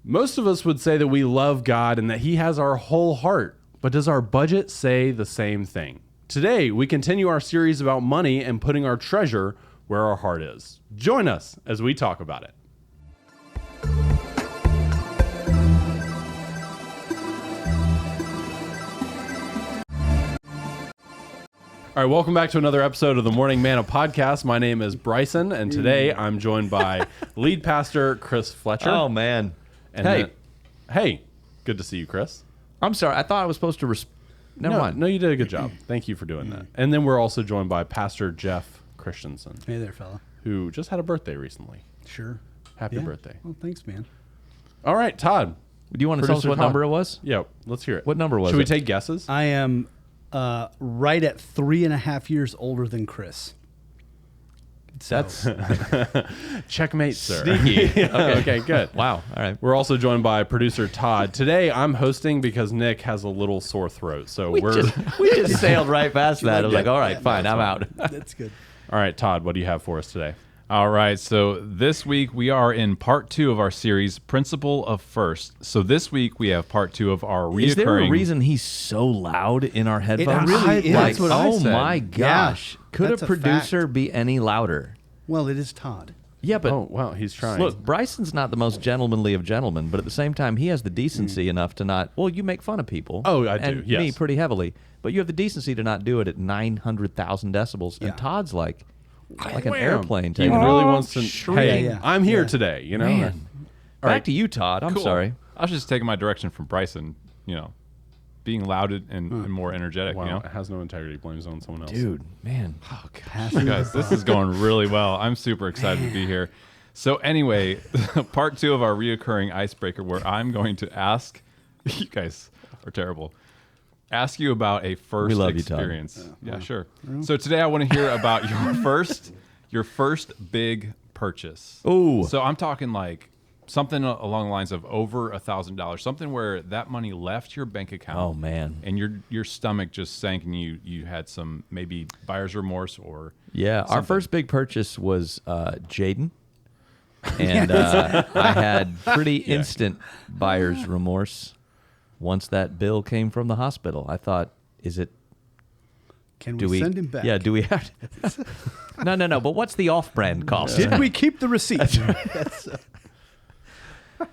Most of us would say that we love God and that He has our whole heart, but does our budget say the same thing? Today, we continue our series about money and putting our treasure where our heart is. Join us as we talk about it. All right, welcome back to another episode of the Morning Manna Podcast. My name is Bryson, and today I'm joined by lead pastor Chris Fletcher. Oh, man. And hey, good to see you, Chris. I'm sorry. I thought I was supposed to... Never mind. No, you did a good job. Thank you for doing that. And then we're also joined by Pastor Jeff Christensen. Hey there, fella. Who just had a birthday recently. Sure. Happy birthday. Well, thanks, man. All right, Todd. Do you want to tell us what number it was? Yeah, let's hear it. What number was it? Should we take guesses? I am right at 3.5 years older than Chris. That's checkmate, sir. sneaky. Okay, good. Wow. All right. We're also joined by producer Todd. Today, I'm hosting because Nick has a little sore throat. So We just sailed right past that. I was like, all right, fine, I'm out. That's good. All right, Todd, what do you have for us today? All right, so this week we are in part 2 of our series, Principle of First. So this week we have part 2 of our reoccurring... Is there a reason he's so loud in our headphones? It really is. Like, That's what I oh said. my gosh. Yeah, Could that's a a producer fact. be any louder? Well, it is Todd. Yeah, but Oh, wow, he's trying. look, Bryson's not the most gentlemanly of gentlemen, but at the same time, he has the decency enough to not... Well, you make fun of people. Oh, I do, and yes. me pretty heavily. But you have the decency to not do it at 900,000 decibels. Yeah. And Todd's like an Wham. airplane He taking really wants to... shrieking. Hey, Yeah. I'm here Yeah. today, you know? Man. All Back right. to you, Todd. I'm Cool. sorry. I was just taking my direction from Bryson, being loud and more energetic, Wow, it has no integrity. Blames it on someone else. Dude, man. Oh, gosh. Guys, this is going really well. I'm super excited to be here. So anyway, part 2 of our reoccurring Icebreaker, where I'm going to ask... You guys are terrible. Ask you about a first We love you, Todd. experience. Yeah, sure. So today I want to hear about your first big purchase. Ooh. So I'm talking like something along the lines of over $1,000, something where that money left your bank account. Oh, man. And your stomach just sank, and you had some maybe buyer's remorse or Yeah, our something. first big purchase was Jaden. And I had pretty instant buyer's remorse once that bill came from the hospital. I thought, Can do we we send him back? Yeah, do we have to? No, but what's the off-brand cost? Did we keep the receipt?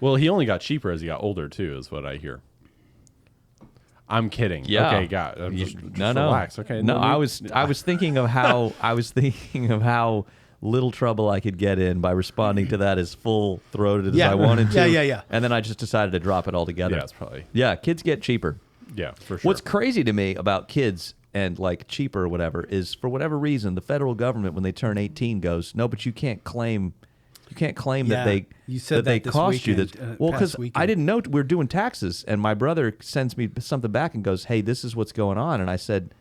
Well, he only got cheaper as he got older, too, is what I hear. I'm kidding. Yeah. Okay, got it. Just No. relax. Okay. No, I was thinking of how little trouble I could get in by responding to that as full-throated as Yeah. I wanted to. Yeah. And then I just decided to drop it altogether. Yeah, it's probably... Yeah, kids get cheaper. Yeah, for sure. What's crazy to me about kids and like cheaper or whatever is, for whatever reason, the federal government, when they turn 18, goes, no, but you can't claim that they you said they that this cost you weekend, this. Well, past because weekend. I didn't know we're doing taxes, and my brother sends me something back and goes, hey, this is what's going on. And I said,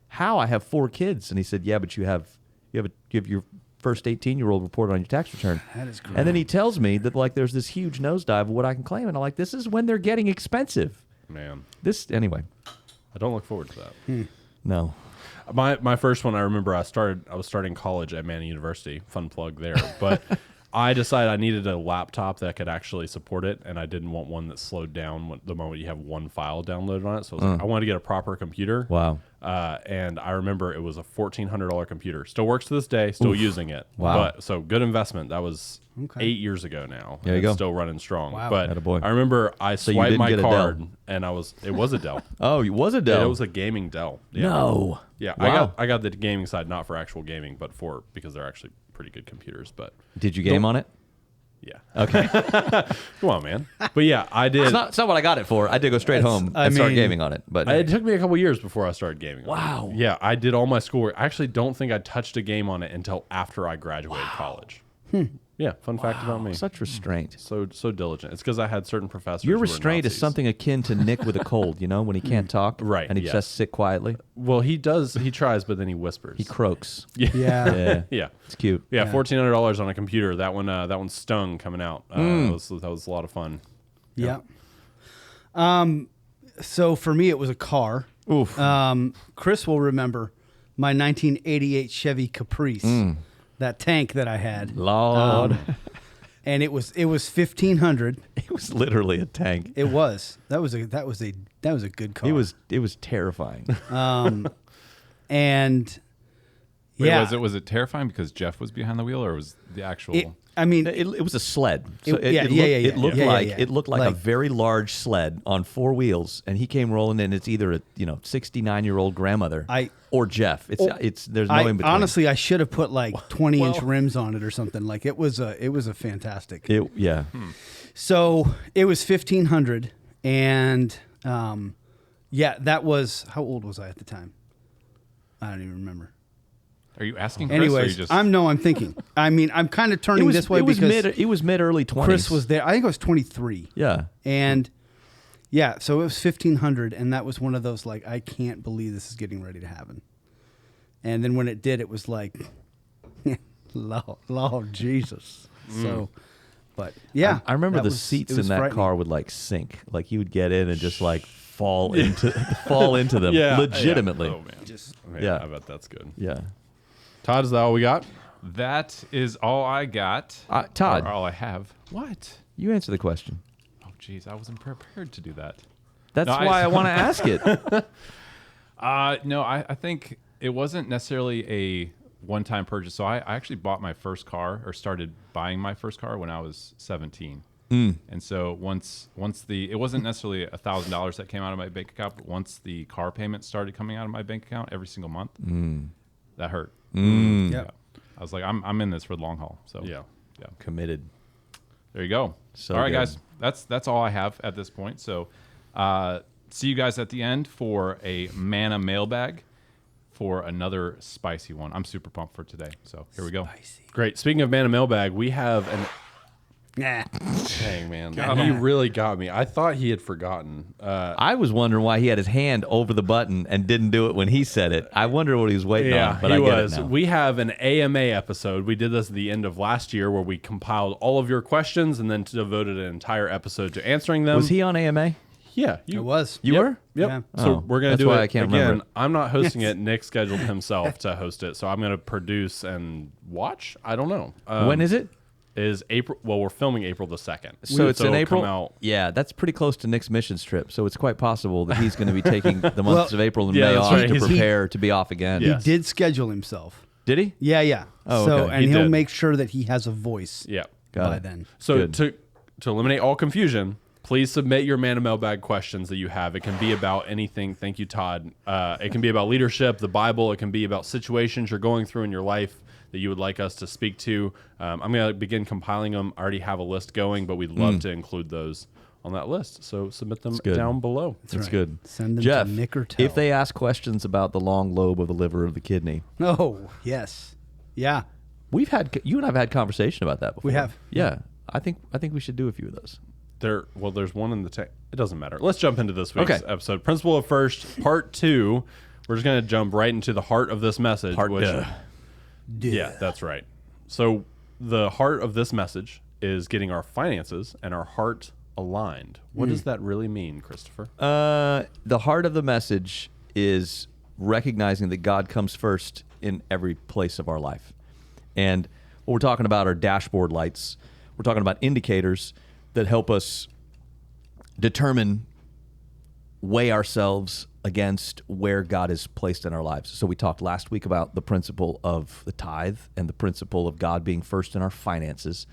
how? I have 4 kids. And he said, yeah, but you have your first 18-year-old report on your tax return. That is great. And then he tells me that like there's this huge nosedive of what I can claim, and I'm like, this is when they're getting expensive. Man, Anyway. I don't look forward to that. No. My first one, I remember I was starting college at Manna University. Fun plug there. But I decided I needed a laptop that could actually support it, and I didn't want one that slowed down the moment you have one file downloaded on it. So I was like, I wanted to get a proper computer. Wow. And I remember it was a $1,400 computer. Still works to this day. Still using it. Wow. But, so good investment. That was Okay. 8 years ago now. There you It's go. Still running strong. Wow. But Attaboy. I remember I So you swiped didn't my get a Dell. card, and it was a Dell. Oh, it was a Dell. Yeah, it was a gaming Dell. Yeah. No. Yeah, Wow. I got the gaming side, not for actual gaming, but because they're actually pretty good computers. But Did you game on it? yeah, Okay. come on, man. But yeah, I did. It's not what I got it for. I did go straight home I and start mean- gaming on it. But It took me a couple years before I started gaming. on it. Wow. Yeah, I did all my schoolwork. I actually don't think I touched a game on it until after I graduated college. Yeah, fun fact about me. such restraint. So diligent. It's because I had certain professors. Your who were restraint is Nazis. something akin to Nick with a cold, when he can't talk. Right, And he yes. just sit quietly. Well, he does. He tries, but then he whispers. He croaks. Yeah. Yeah. Yeah. It's cute. Yeah, $1,400 on a computer. That one stung coming out. That was a lot of fun. Yeah. So for me, it was a car. Oof. Chris will remember my 1988 Chevy Caprice, that tank that I had. Lord. And it was 1,500. It was literally a tank. It was. That was a good car. It was terrifying. And Wait, yeah, was it terrifying because Jeff was behind the wheel, or was the actual? It was a sled. So It looked like a very large sled on four wheels, and he came rolling in. It's either a 69-year-old grandmother or Jeff. There's no in between. Honestly, I should have put like 20-inch rims on it or something. Like it was a fantastic. So it was 1,500, and that was, how old was I at the time? I don't even remember. Are you asking Chris? Anyways, or are you just... I'm thinking. I mean, I'm kind of turning this way because it was mid early 20s. Chris was there. I think I was 23. Yeah. And so it was 1,500, and that was one of those like, I can't believe this is getting ready to happen. And then when it did, it was like, Lord Jesus. So, but yeah, I remember the seats in that car would like sink. Like you would get in and just like fall into them. Legitimately. Yeah. Oh man. I bet that's good. Yeah. Todd, is that all we got? That is all I got. Todd. Or all I have. What? You answer the question. Oh, geez. I wasn't prepared to do that. That's why I want to ask it. No, I think it wasn't necessarily a one-time purchase. So I actually bought my first car, or started buying my first car when I was 17. And so once it wasn't necessarily $1,000 that came out of my bank account, but once the car payment started coming out of my bank account every single month, that hurt. Yeah. I was like, I'm in this for the long haul. So yeah, committed. There you go. So all right, good. guys, that's all I have at this point. So see you guys at the end for a Manna Mailbag for another spicy one. I'm super pumped for today. So here we go. Great. Speaking of Manna Mailbag, we have an... Nah. Dang, man. He really got me. I thought he had forgotten. I was wondering why he had his hand over the button and didn't do it when he said it. I wonder what he was waiting on, but I get it now. We have an AMA episode. We did this at the end of last year where we compiled all of your questions and then devoted an entire episode to answering them. Was he on AMA? Yeah. It was. You were? Yep. Yeah. So we're going to that's do why it I can't again. remember. I'm not hosting it. Nick scheduled himself to host it. So I'm going to produce and watch. I don't know. When is it? Is April. Well, we're filming April the 2nd. So it's in it'll April? come out. Yeah, that's pretty close to Nick's missions trip. So it's quite possible that he's going to be taking the months of April and yeah, May that's off right. to prepare to be off again. Yeah. He did schedule himself. Did he? Yeah. Oh, so okay. and He he'll did. make sure that he has a voice. Yeah. Got by it. then. So Good. to eliminate all confusion, please submit your Manna Mailbag questions that you have. It can be about anything. Thank you, Todd. It can be about leadership, the Bible. It can be about situations you're going through in your life that you would like us to speak to. I'm going to begin compiling them. I already have a list going, but we'd love to include those on that list. So submit them good. down below. That's right. good. Send them Jeff, to Nick or Tell. if they ask questions about the long lobe of the liver of the kidney, Oh, yes. Yeah. you and I've had conversation about that before. We have. Yeah. I think we should do a few of those. There's one in the text. It doesn't matter. Let's jump into this week's Okay. episode. Principle of First, Part 2. We're just going to jump right into the heart of this message. Yeah, that's right. So the heart of this message is getting our finances and our heart aligned. What does that really mean, Christopher? The heart of the message is recognizing that God comes first in every place of our life. And what we're talking about are dashboard lights. We're talking about indicators that help us weigh ourselves against where God is placed in our lives. So we talked last week about the principle of the tithe and the principle of God being first in our finances.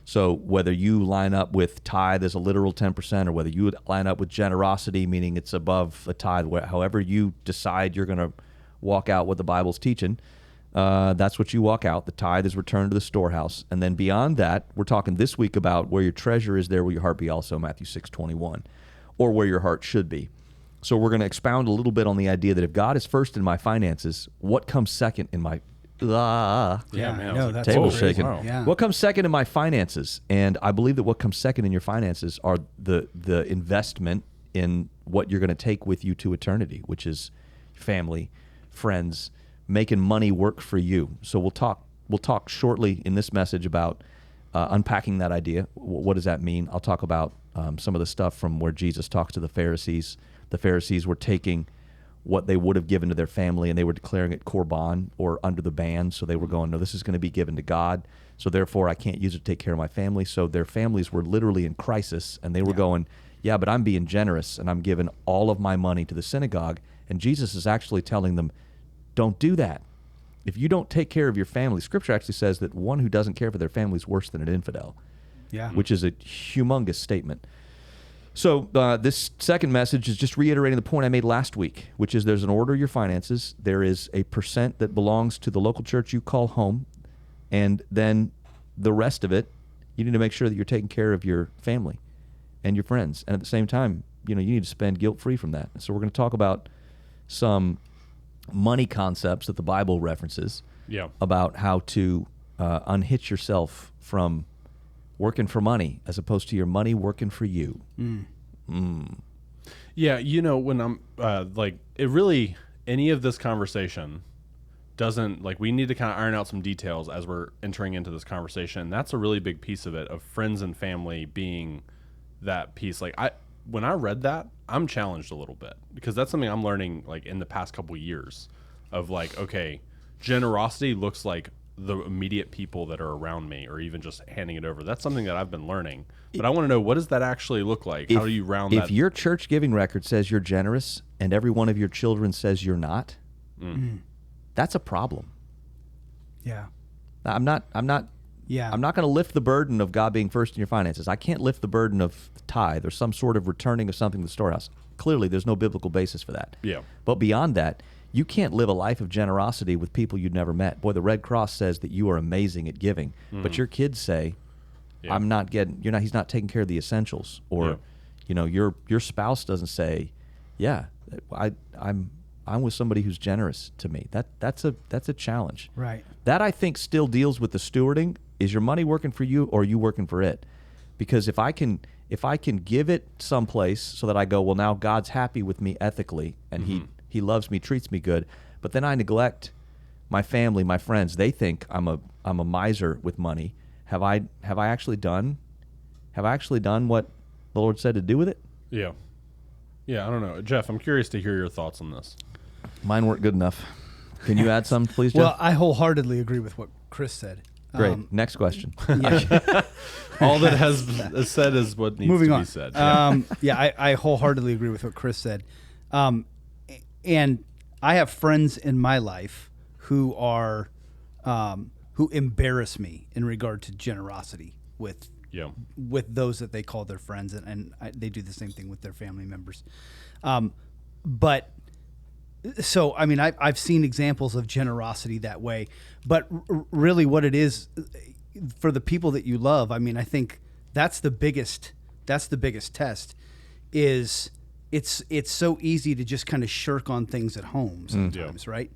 So whether you line up with tithe as a literal 10%, or whether you would line up with generosity, meaning it's above the tithe, however you decide you're going to walk out what the Bible's teaching, that's what you walk out. The tithe is returned to the storehouse. And then beyond that, we're talking this week about where your treasure is, there will your heart be also, Matthew 6:21, or where your heart should be. So we're going to expound a little bit on the idea that if God is first in my finances, what comes second in my... man, no, that's table crazy. shaking. Wow. Yeah. What comes second in my finances? And I believe that what comes second in your finances are the investment in what you're going to take with you to eternity, which is family, friends, making money work for you. So we'll talk shortly in this message about unpacking that idea. What does that mean? I'll talk about some of the stuff from where Jesus talks to the Pharisees. The Pharisees were taking what they would have given to their family, and they were declaring it korban or under the ban. So they were going, no, this is going to be given to God. So therefore, I can't use it to take care of my family. So their families were literally in crisis, and they were going, yeah, but I'm being generous, and I'm giving all of my money to the synagogue. And Jesus is actually telling them, don't do that. If you don't take care of your family, Scripture actually says that one who doesn't care for their family is worse than an infidel, which is a humongous statement. So this second message is just reiterating the point I made last week, which is there's an order of your finances. There is a percent that belongs to the local church you call home, and then the rest of it, you need to make sure that you're taking care of your family and your friends. And at the same time, you need to spend guilt-free from that. So we're going to talk about some money concepts that the Bible references about how to unhitch yourself from working for money as opposed to your money working for you. Yeah, when I'm it really, any of this conversation doesn't, we need to kind of iron out some details as we're entering into this conversation. And that's a really big piece of it, of friends and family being that piece. When I read that, I'm challenged a little bit, because that's something I'm learning in the past couple years of okay, generosity looks like the immediate people that are around me, or even just handing it over. That's something that I've been learning, but I want to know, what does that actually look like? How do you round that? If your church giving record says you're generous and every one of your children says you're not, that's a problem. Yeah. I'm not going to lift the burden of God being first in your finances. I can't lift the burden of tithe or some sort of returning of something to the storehouse. Clearly, there's no biblical basis for that. Yeah. But beyond that, you can't live a life of generosity with people you've never met. Boy, the Red Cross says that you are amazing at giving, but your kids say, he's not taking care of the essentials. Or, your spouse doesn't say, I'm with somebody who's generous to me. That's a challenge. Right. That, I think, still deals with the stewarding. Is your money working for you, or are you working for it? Because if I can give it someplace so that I go, well, now God's happy with me ethically, and he loves me, treats me good, but then I neglect my family, my friends. They think I'm a miser with money. Have I actually done what the Lord said to do with it? Yeah. Yeah, I don't know. Jeff, I'm curious to hear your thoughts on this. Mine weren't good enough. Can you add some, please, Jeff? Well, I wholeheartedly agree with what Chris said. Great. Next question. All that has said is what needs to be said. I wholeheartedly agree with what Chris said. And I have friends in my life who are who embarrass me in regard to generosity with those that they call their friends, and they do the same thing with their family members. But so, I mean, I've seen examples of generosity that way, but really what it is for the people that you love, I mean, I think that's the biggest test. Is it's so easy to just kind of shirk on things at home sometimes, right?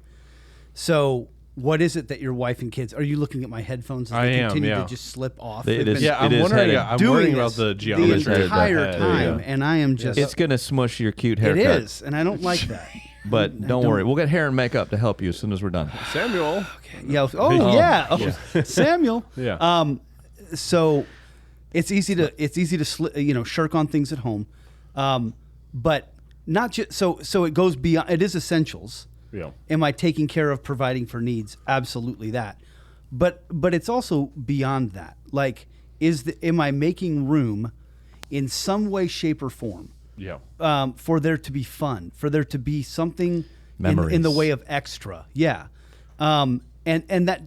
So what is it that your wife and kids, are you looking at my headphones as they continue to just slip off? I'm worrying about the geometry the entire time, and I am just... It's going to smush your cute haircut. It is, and I don't like that. But don't worry. We'll get hair and makeup to help you as soon as we're done. Samuel. Okay. Yeah. Samuel. Yeah. So it's easy to shirk on things at home, but not just so it goes beyond. It is essentials. Yeah. Am I taking care of providing for needs? Absolutely that. But it's also beyond that. Like, am I making room in some way, shape, or form? Yeah. For there to be fun, for there to be something in the way of extra. Yeah. And that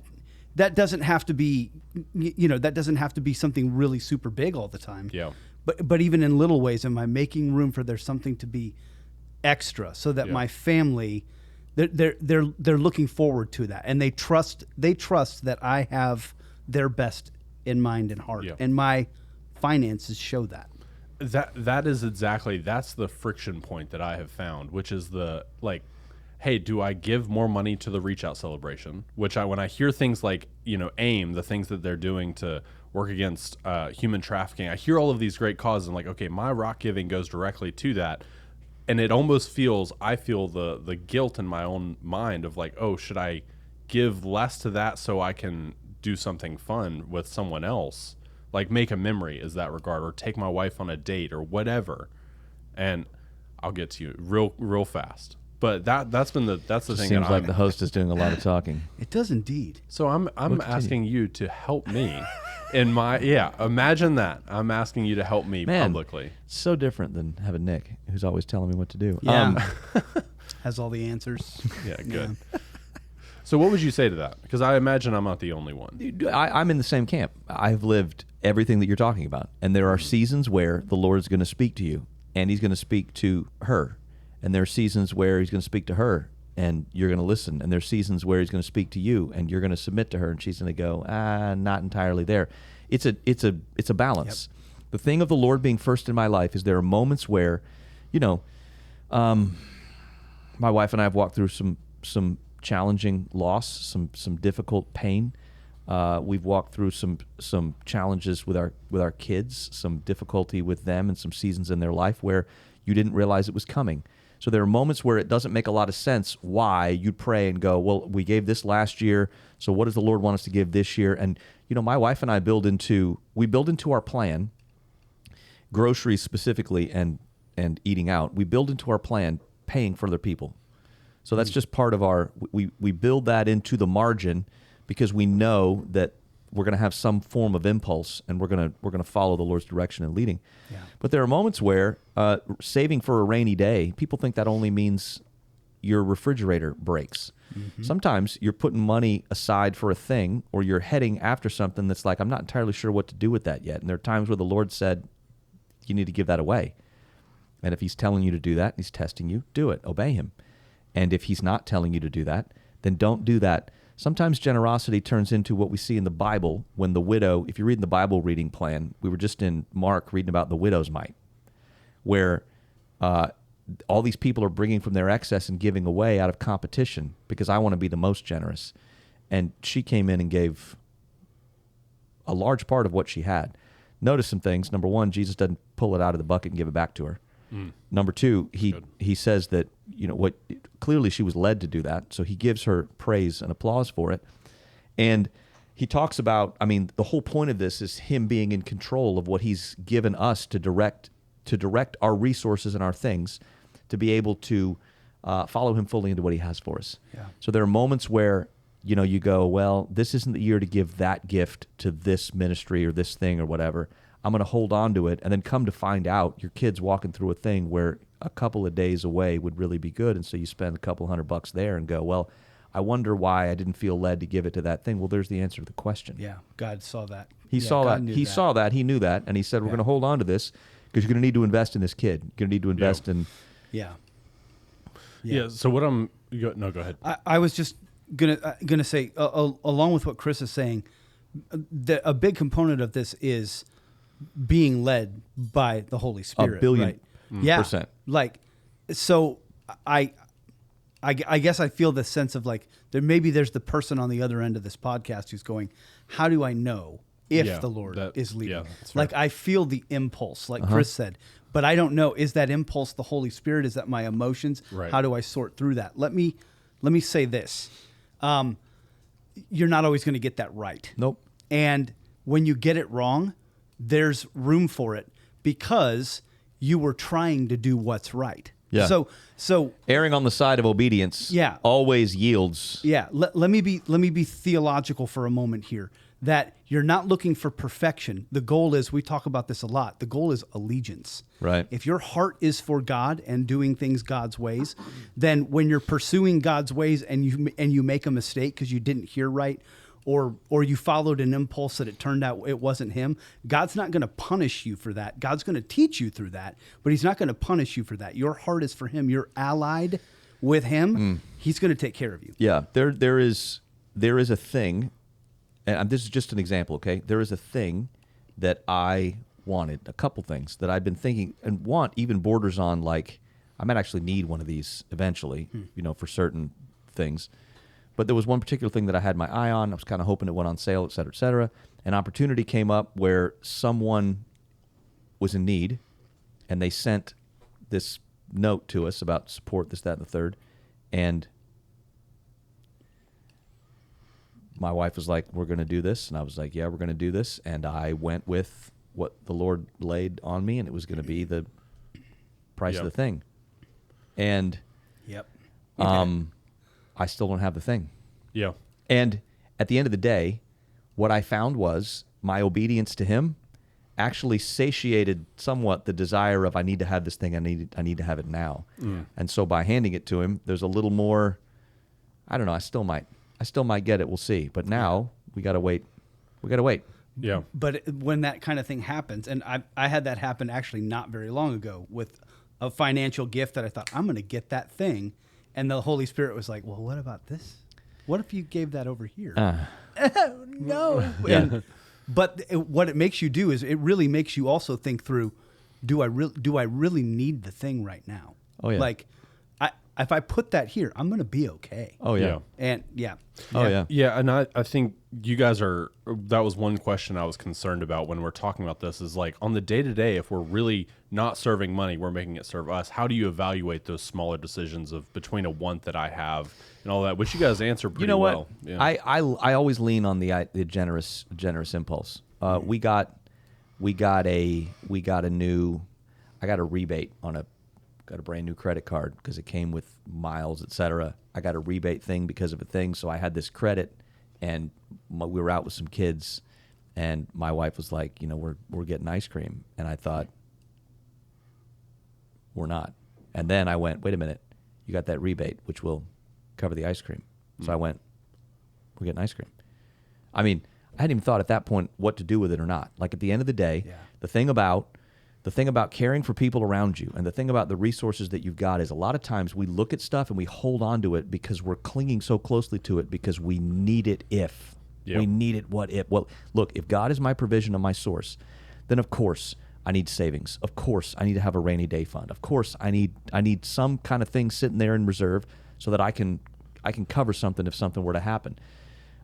doesn't have to be, that doesn't have to be something really super big all the time. Yeah. But even in little ways, am I making room for there's something to be extra so that my family, they're looking forward to that, and they trust that I have their best in mind and heart, and my finances show that. That is exactly, that's the friction point that I have found, which is hey, do I give more money to the Reach Out celebration? Which when I hear things like, AIM, the things that they're doing to work against human trafficking, I hear all of these great causes. I'm like, okay, my rock giving goes directly to that. And it almost feels, I feel the guilt in my own mind of oh, should I give less to that so I can do something fun with someone else? Like make a memory is that regard, or take my wife on a date or whatever. And I'll get to you real fast. But that's the thing. Seems that like the host is doing a lot of talking. It does indeed. So I'm asking you to help me in my imagine that. I'm asking you to help me publicly. So different than having Nick, who's always telling me what to do. Yeah. Has all the answers. Yeah, good. Yeah. So what would you say to that? Because I imagine I'm not the only one. I'm in the same camp. I've lived everything that you're talking about. And there are seasons where the Lord's going to speak to you, and he's going to speak to her. And there are seasons where he's going to speak to her, and you're going to listen. And there's seasons where he's going to speak to you, and you're going to submit to her, and she's going to go, not entirely there. It's a balance. Yep. The thing of the Lord being first in my life is there are moments where, my wife and I have walked through some challenging loss, some difficult pain. We've walked through some challenges with our kids, some difficulty with them, and some seasons in their life where you didn't realize it was coming. So there are moments where it doesn't make a lot of sense why you'd pray and go, well, we gave this last year, so what does the Lord want us to give this year? And my wife and I build into our plan, groceries specifically and eating out. We build into our plan paying for other people. So that's just part of we build that into the margin because we know that we're going to have some form of impulse, and we're going to follow the Lord's direction and leading. Yeah. But there are moments where saving for a rainy day, people think that only means your refrigerator breaks. Mm-hmm. Sometimes you're putting money aside for a thing, or you're heading after something that's like, I'm not entirely sure what to do with that yet. And there are times where the Lord said, you need to give that away. And if he's telling you to do that, he's testing you, do it, obey him. And if he's not telling you to do that, then don't do that. Sometimes generosity turns into what we see in the Bible when the widow, if you're reading the Bible reading plan, we were just in Mark reading about the widow's mite, where all these people are bringing from their excess and giving away out of competition because I want to be the most generous. And she came in and gave a large part of what she had. Notice some things. Number one, Jesus doesn't pull it out of the bucket and give it back to her. Number two, he says that clearly she was led to do that, so he gives her praise and applause for it. And he talks about, the whole point of this is him being in control of what he's given us to direct our resources and our things to be able to follow him fully into what he has for us. Yeah. So there are moments where you go, well, this isn't the year to give that gift to this ministry or this thing or whatever. I'm going to hold on to it, and then come to find out your kid's walking through a thing where a couple of days away would really be good, and so you spend a couple $100 there and go, well, I wonder why I didn't feel led to give it to that thing. Well, there's the answer to the question. Yeah, God saw that. He saw that. He saw that. He knew that, and he said, we're going to hold on to this because you're going to need to invest in this kid. You're going to need to invest in... Yeah. So what go ahead. I was just gonna say, along with what Chris is saying, a big component of this is being led by the Holy Spirit. 1,000,000,000%. Like, so I guess I feel the sense of like there's the person on the other end of this podcast who's going, how do I know if the Lord is leading? Yeah, like I feel the impulse, like Chris said, but I don't know, is that impulse the Holy Spirit? Is that my emotions? Right. How do I sort through that? Let me say this. You're not always going to get that right. Nope. And when you get it wrong, there's room for it because you were trying to do what's right. Yeah. So erring on the side of obedience always yields. Yeah. Let me be theological for a moment here, that you're not looking for perfection. The goal is, we talk about this a lot, the goal is allegiance. Right. If your heart is for God and doing things God's ways, then when you're pursuing God's ways and you make a mistake because you didn't hear right, or you followed an impulse that it turned out it wasn't him, God's not going to punish you for that. God's going to teach you through that, but he's not going to punish you for that. Your heart is for him. You're allied with him. He's going to take care of you. Yeah, there is a thing, and this is just an example, okay? There is a thing that I wanted, a couple things that I've been thinking and want, even borders on like, I might actually need one of these eventually, for certain things. But there was one particular thing that I had my eye on. I was kind of hoping it went on sale, et cetera, et cetera. An opportunity came up where someone was in need, and they sent this note to us about support, this, that, and the third. And my wife was like, we're going to do this. And I was like, yeah, we're going to do this. And I went with what the Lord laid on me, and it was going to be the price of the thing. And I still don't have the thing. Yeah. And at the end of the day, what I found was my obedience to him actually satiated somewhat the desire of I need to have this thing. I need to have it now. And so by handing it to him, there's a little more. I don't know. I still might get it. We'll see. But now we got to wait. We got to wait. Yeah. But when that kind of thing happens, and I had that happen actually not very long ago with a financial gift that I thought, I'm going to get that thing. And the Holy Spirit was like, well, what about this? What if you gave that over here? No. Yeah. But what it makes you do is it really makes you also think through, do I really need the thing right now? Oh, yeah. Like, if I put that here, I'm going to be okay. Oh, yeah. And Oh, yeah. Yeah, and I think you guys that was one question I was concerned about when we're talking about this is like on the day-to-day, if we're really not serving money, we're making it serve us. How do you evaluate those smaller decisions of between a want that I have and all that, which you guys answer pretty well. You know Yeah. what? I always lean on the generous impulse. I got a rebate on got a brand new credit card because it came with miles, etc. I got a rebate thing because of a thing, so I had this credit, and we were out with some kids, and my wife was like, we're getting ice cream, and I thought, we're not. And then I went, wait a minute, you got that rebate, which will cover the ice cream. So I went, we're getting ice cream. I mean, I hadn't even thought at that point what to do with it or not. Like at the end of the day, the thing about caring for people around you and the thing about the resources that you've got is a lot of times we look at stuff and we hold on to it because we're clinging so closely to it because we need it if. Yep. We need it what if. Well, look, if God is my provision and my source, then of course I need savings. Of course I need to have a rainy day fund. Of course I need some kind of thing sitting there in reserve so that I can cover something if something were to happen.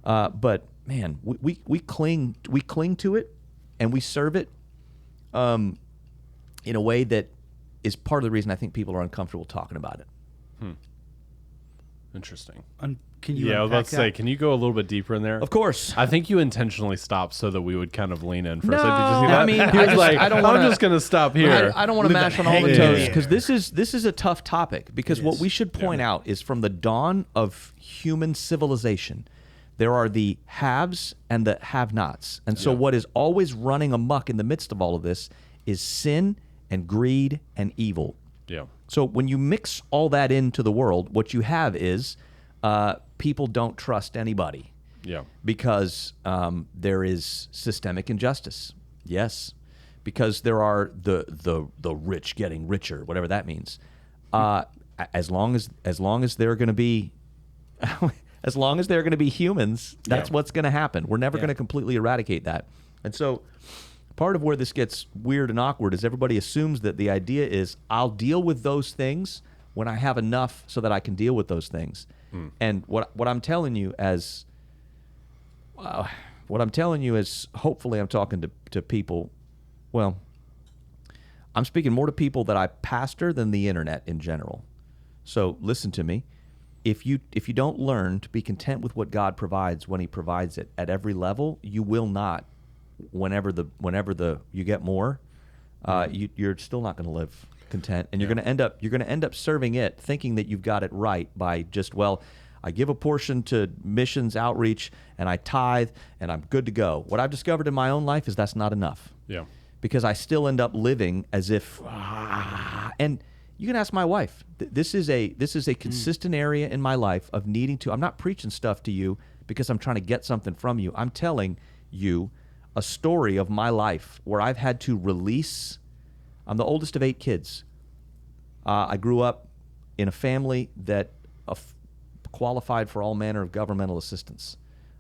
But man, we cling to it and we serve it in a way that is part of the reason I think people are uncomfortable talking about it. Interesting. Can you? I was about to say, can you go a little bit deeper in there? Of course. I think you intentionally stopped so that we would kind of lean in for No, a second. Did you see that? I mean, he was like, I don't wanna- I'm just going to stop here. I don't want to mash on all the hang toes in because this is a tough topic because what is. we should point out is from the dawn of human civilization, there are the haves and the have-nots. And so what is always running amok in the midst of all of this is sin and greed and evil. Yeah. So when you mix all that into the world, what you have is people don't trust anybody. Yeah. Because there is systemic injustice. Yes. Because there are the rich getting richer, whatever that means. As long as they're going to be as long as they're going to be humans, that's what's going to happen. We're never going to completely eradicate that. And so part of where this gets weird and awkward is everybody assumes that the idea is I'll deal with those things when I have enough so that I can deal with those things. And what I'm telling you as hopefully I'm talking to people. Well, I'm speaking more to people that I pastor than the internet in general. So listen to me. If you don't learn to be content with what God provides when He provides it at every level, you will not. Whenever you get more, you're still not going to live content, and you're going to end up serving it, thinking that you've got it right by just I give a portion to missions outreach and I tithe and I'm good to go. What I've discovered in my own life is that's not enough. Yeah. Because I still end up living as if, and you can ask my wife. This is a consistent area in my life of needing to. I'm not preaching stuff to you because I'm trying to get something from you. I'm telling you a story of my life where I've had to release. I'm the oldest of 8 kids. I grew up in a family that qualified for all manner of governmental assistance.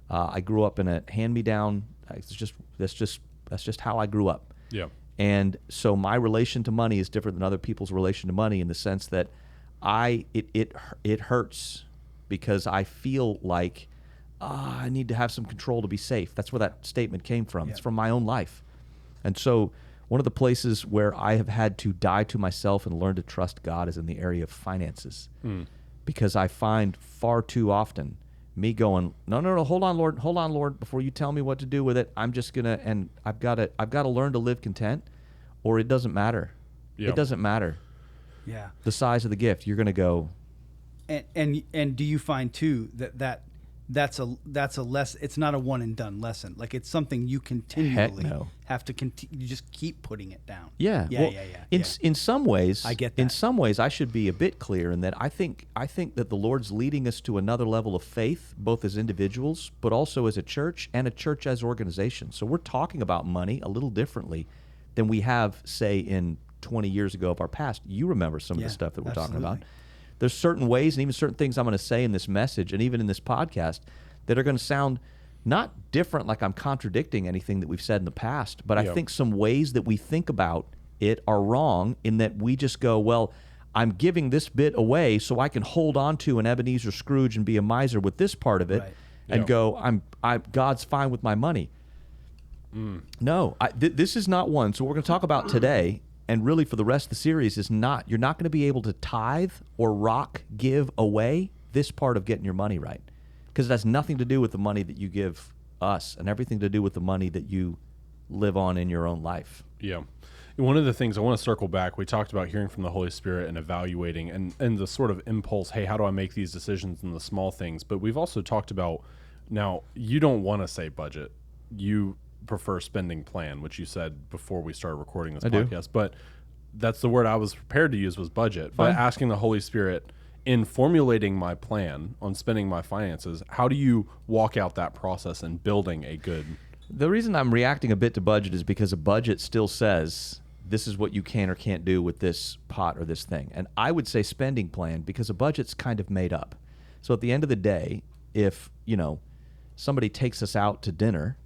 I grew up in a hand-me-down. That's just how I grew up. Yeah. And so my relation to money is different than other people's relation to money in the sense that it hurts because I feel like I need to have some control to be safe. That's where that statement came from. Yeah. It's from my own life. And so one of the places where I have had to die to myself and learn to trust God is in the area of finances. Because I find far too often me going, no, hold on, Lord, before you tell me what to do with it, I'm just gonna, and I've got to learn to live content, or it doesn't matter. Yeah. It doesn't matter. Yeah. The size of the gift, you're gonna go, And do you find too that's a less, it's not a one and done lesson. Like it's something you continually have to you just keep putting it down. Yeah. In some ways, I get that. In some ways, I should be a bit clear in that I think that the Lord's leading us to another level of faith, both as individuals, but also as a church and a church as organization. So we're talking about money a little differently than we have, say, in 20 years ago of our past. You remember some of the stuff that we're talking about. There's certain ways and even certain things I'm going to say in this message and even in this podcast that are going to sound not different, like I'm contradicting anything that we've said in the past, but I think some ways that we think about it are wrong in that we just go, well, I'm giving this bit away so I can hold on to an Ebenezer Scrooge and be a miser with this part of it and go, God's fine with my money. No, this is not one. So what we're going to talk about today, and really for the rest of the series, is you're not going to be able to tithe or give away this part of getting your money right. Because it has nothing to do with the money that you give us and everything to do with the money that you live on in your own life. Yeah. One of the things I want to circle back, we talked about hearing from the Holy Spirit and evaluating and the sort of impulse, hey, how do I make these decisions in the small things? But we've also talked about, now, you don't want to say budget. You prefer spending plan, which you said before we started recording this podcast. Do. But that's the word I was prepared to use was budget. Fine. But asking the Holy Spirit, in formulating my plan on spending my finances, how do you walk out that process and building a good... The reason I'm reacting a bit to budget is because a budget still says this is what you can or can't do with this pot or this thing. And I would say spending plan because a budget's kind of made up. So at the end of the day, if, somebody takes us out to dinner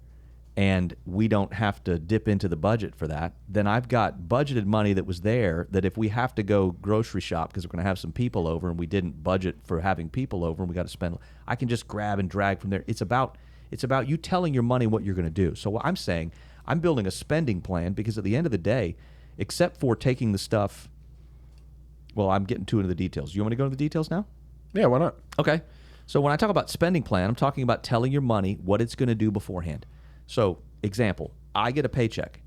and we don't have to dip into the budget for that, then I've got budgeted money that was there that if we have to go grocery shop because we're going to have some people over and we didn't budget for having people over and we got to spend, I can just grab and drag from there. It's about you telling your money what you're going to do. So what I'm saying, I'm building a spending plan because at the end of the day, except for taking the stuff, well, I'm getting too into the details. You want me to go into the details now? Yeah, why not? Okay. So when I talk about spending plan, I'm talking about telling your money what it's going to do beforehand. So, example, I get a paycheck.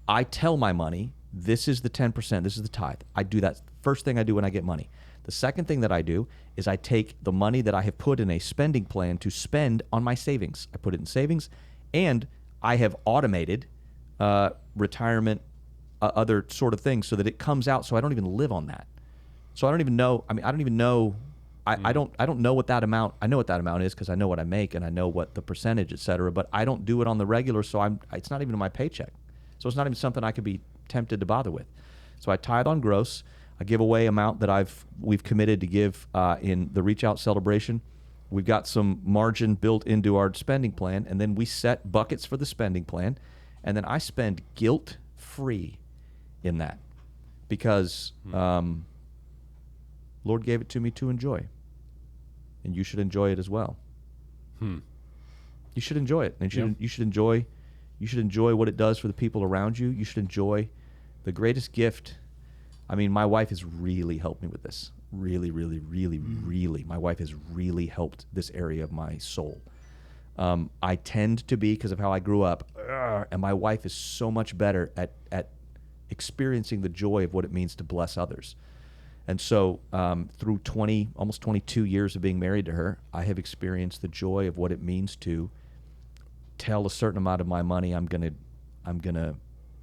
I tell my money, this is the 10%, this is the tithe. I do that first thing I do when I get money. The second thing that I do is I take the money that I have put in a spending plan to spend on my savings. I put it in savings, and I have automated retirement, other sort of things so that it comes out so I don't even live on that. So I don't even know, I don't know what that amount. I know what that amount is because I know what I make and I know what the percentage, et cetera. But I don't do it on the regular, so it's not even in my paycheck. So it's not even something I could be tempted to bother with. So I tithe on gross. I give away amount that we've committed to give in the Reach Out celebration. We've got some margin built into our spending plan, and then we set buckets for the spending plan, and then I spend guilt-free in that because Lord gave it to me to enjoy. And you should enjoy it as well. You should enjoy it. And you should enjoy what it does for the people around you. You should enjoy the greatest gift. I mean, my wife has really helped me with this. Really, really, really, really. My wife has really helped this area of my soul. I tend to be, because of how I grew up, and my wife is so much better at experiencing the joy of what it means to bless others. And so through almost 22 years of being married to her, I have experienced the joy of what it means to tell a certain amount of my money I'm gonna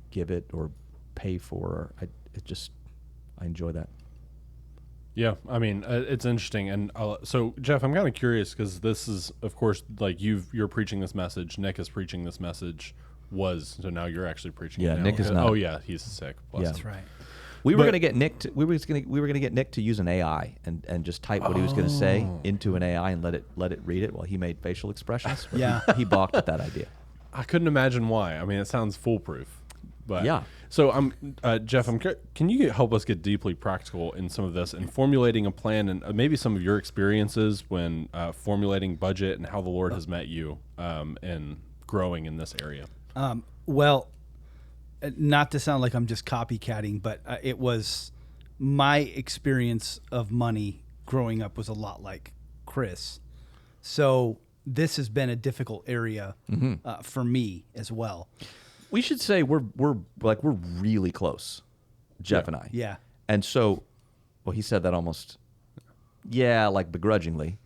give it or pay for. I enjoy that. Yeah, I mean, it's interesting. And so, Jeff, I'm kind of curious because this is, of course, like you're preaching this message. Nick is preaching this message. So now you're actually preaching. Yeah, it now. Nick is not. Oh yeah, he's sick. Yeah. That's right. We were going to get Nick. We were going to get Nick to use an AI and just type what he was going to say into an AI and let it read it while he made facial expressions. Yeah, he balked at that idea. I couldn't imagine why. I mean, it sounds foolproof. But yeah. So Jeff, can you help us get deeply practical in some of this and formulating a plan and maybe some of your experiences when formulating budget and how the Lord has met you in growing in this area? Well, not to sound like I'm just copycatting, but it was my experience of money growing up was a lot like Chris. So this has been a difficult area for me as well. We should say we're really close, Jeff and I. Yeah. And so, well, he said that almost yeah, like begrudgingly.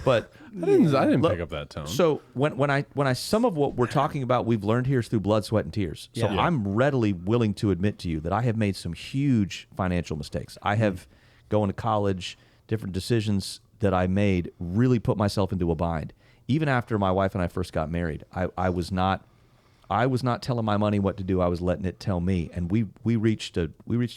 But I didn't pick up that tone. So when I some of what we're talking about, we've learned here is through blood, sweat, and tears. So Yeah. I'm readily willing to admit to you that I have made some huge financial mistakes. I have going to college, different decisions that I made really put myself into a bind. Even after my wife and I first got married, I was not telling my money what to do. I was letting it tell me, and we reached a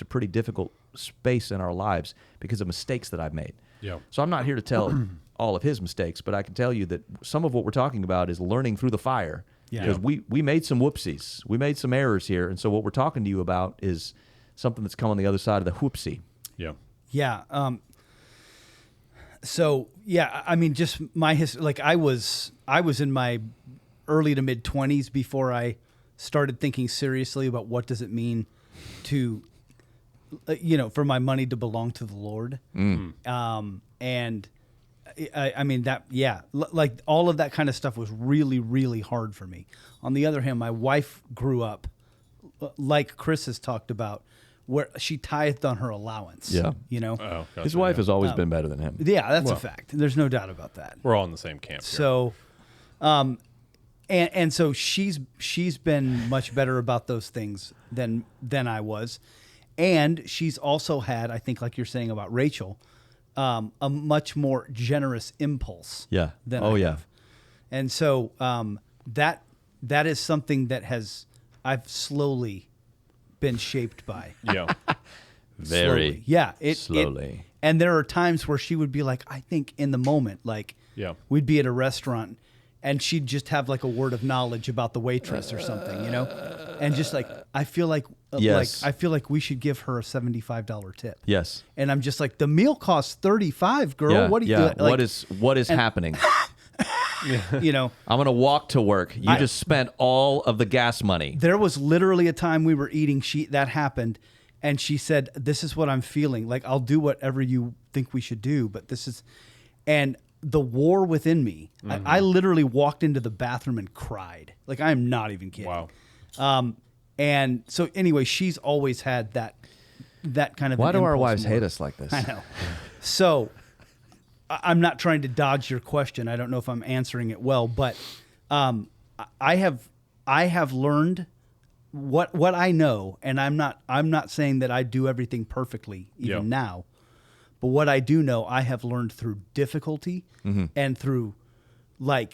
pretty difficult space in our lives because of mistakes that I've made. Yeah. So I'm not here to tell all of his mistakes, but I can tell you that some of what we're talking about is learning through the fire. Yeah. Because we made some whoopsies. We made some errors here, and so what we're talking to you about is something that's come on the other side of the whoopsie. Yeah. Yeah. So yeah, I mean, just my history. Like I was in my early to mid 20s before I started thinking seriously about what does it mean to, for my money to belong to the Lord. And I mean that, yeah, like all of that kind of stuff was really, really hard for me. On the other hand, my wife grew up, like Chris has talked about, where she tithed on her allowance. Yeah. Oh, gotcha, His wife yeah. has always been better than him. Yeah, that's a fact. There's no doubt about that. We're all in the same camp. Here. So, and so she's been much better about those things than I was, and she's also had, I think, like you're saying about Rachel, a much more generous impulse. Yeah. Than Oh, I yeah. have. And so that is something that I've slowly been shaped by. Yeah. Very Slowly. Yeah. slowly. And there are times where she would be like, I think in the moment, like Yeah. we'd be at a restaurant and she'd just have like a word of knowledge about the waitress or something, and just like, I feel like, Yes. I feel like we should give her a $75 tip. Yes. And I'm just like, the meal costs $35, girl. Yeah. What do you yeah. like, what is happening? I'm going to walk to work. You just spent all of the gas money. There was literally a time we were eating, that happened, and she said, this is what I'm feeling. Like, I'll do whatever you think we should do, but this is... And the war within me, I literally walked into the bathroom and cried. Like, I am not even kidding. Wow. And so, anyway, she's always had that kind of... Why an do our impulse wives more. hate us like this? I know. So... I'm not trying to dodge your question. I don't know if I'm answering it well, but I have learned what I know, and I'm not saying that I do everything perfectly even now, but what I do know, I have learned through difficulty and through like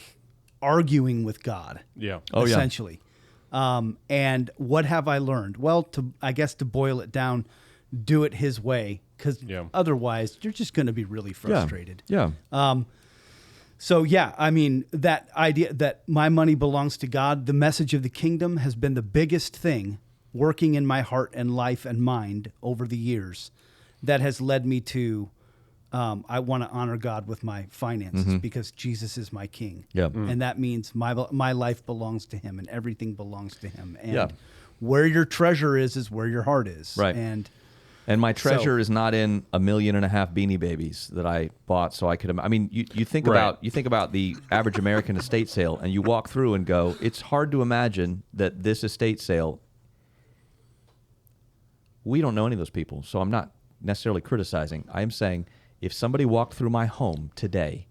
arguing with God. Yeah. Oh, yeah. Essentially. And what have I learned? Well, I guess to boil it down, do it His way. Because otherwise, you're just going to be really frustrated. Yeah. So, yeah, I mean, that idea that my money belongs to God, the message of the kingdom has been the biggest thing working in my heart and life and mind over the years that has led me to, I want to honor God with my finances because Jesus is my king. Yeah. And that means my life belongs to Him and everything belongs to Him. And where your treasure is where your heart is. Right. And my treasure is not in 1.5 million Beanie Babies that I bought so I could. I mean, you think about the average American estate sale, and you walk through and go, it's hard to imagine that this estate sale. We don't know any of those people, so I'm not necessarily criticizing. I am saying, if somebody walked through my home today,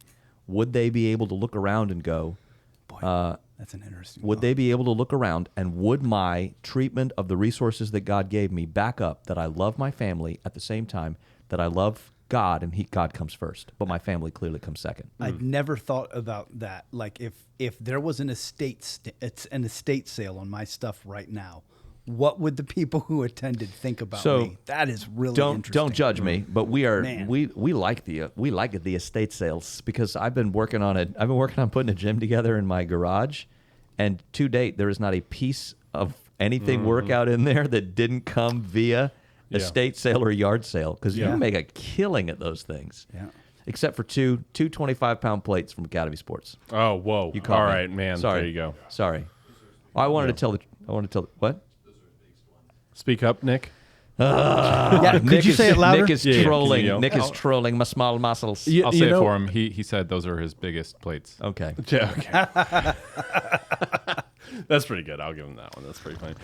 would they be able to look around and go, Boy, that's an interesting would they be able to look around, and would my treatment of the resources that God gave me back up that I love my family at the same time that I love God, and God comes first, but my family clearly comes second? I'd never thought about that. Like if there was an estate sale on my stuff right now, what would the people who attended think about me? That is really interesting. Don't judge me, but we are Man. we like the estate sales because I've been working on putting a gym together in my garage, and to date there is not a piece of anything workout in there that didn't come via estate sale or yard sale, because you make a killing at those things. Yeah. Except for two 25-pound plates from Academy Sports. Oh, whoa. You caught All me. right, man. Sorry. There you go. Sorry. I wanted to tell what? Speak up, Nick. Yeah, could you say it louder? Nick is Yeah, trolling. can you yell? Nick is trolling my small muscles. I'll say it for him. He said those are his biggest plates. Okay. Yeah, okay. That's pretty good. I'll give him that one. That's pretty funny.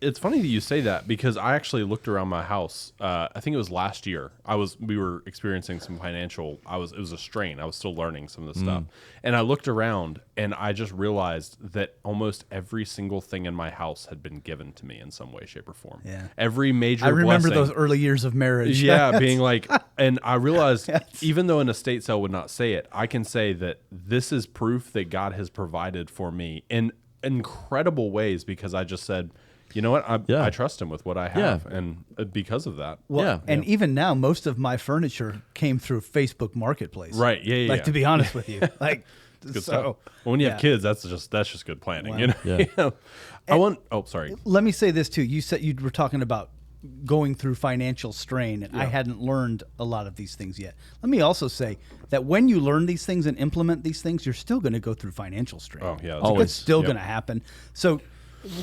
It's funny that you say that because I actually looked around my house. I think it was last year. We were experiencing some financial. It was a strain. I was still learning some of the stuff, and I looked around and I just realized that almost every single thing in my house had been given to me in some way, shape, or form. Yeah. Every major. I remember blessing, those early years of marriage. Yeah, being like, and I realized even though an estate sale would not say it, I can say that this is proof that God has provided for me in incredible ways because I just said, you know what, I trust him with what I have, and because of that. Well, and even now, most of my furniture came through Facebook Marketplace. Right? Yeah. Like to be honest with you, like good stuff. Well, when you have kids, that's just good planning. Wow. You know. Yeah. Sorry. Let me say this too. You said you were talking about going through financial strain, and I hadn't learned a lot of these things yet. Let me also say that when you learn these things and implement these things, you're still going to go through financial strain. Oh yeah, it's still going to happen. So,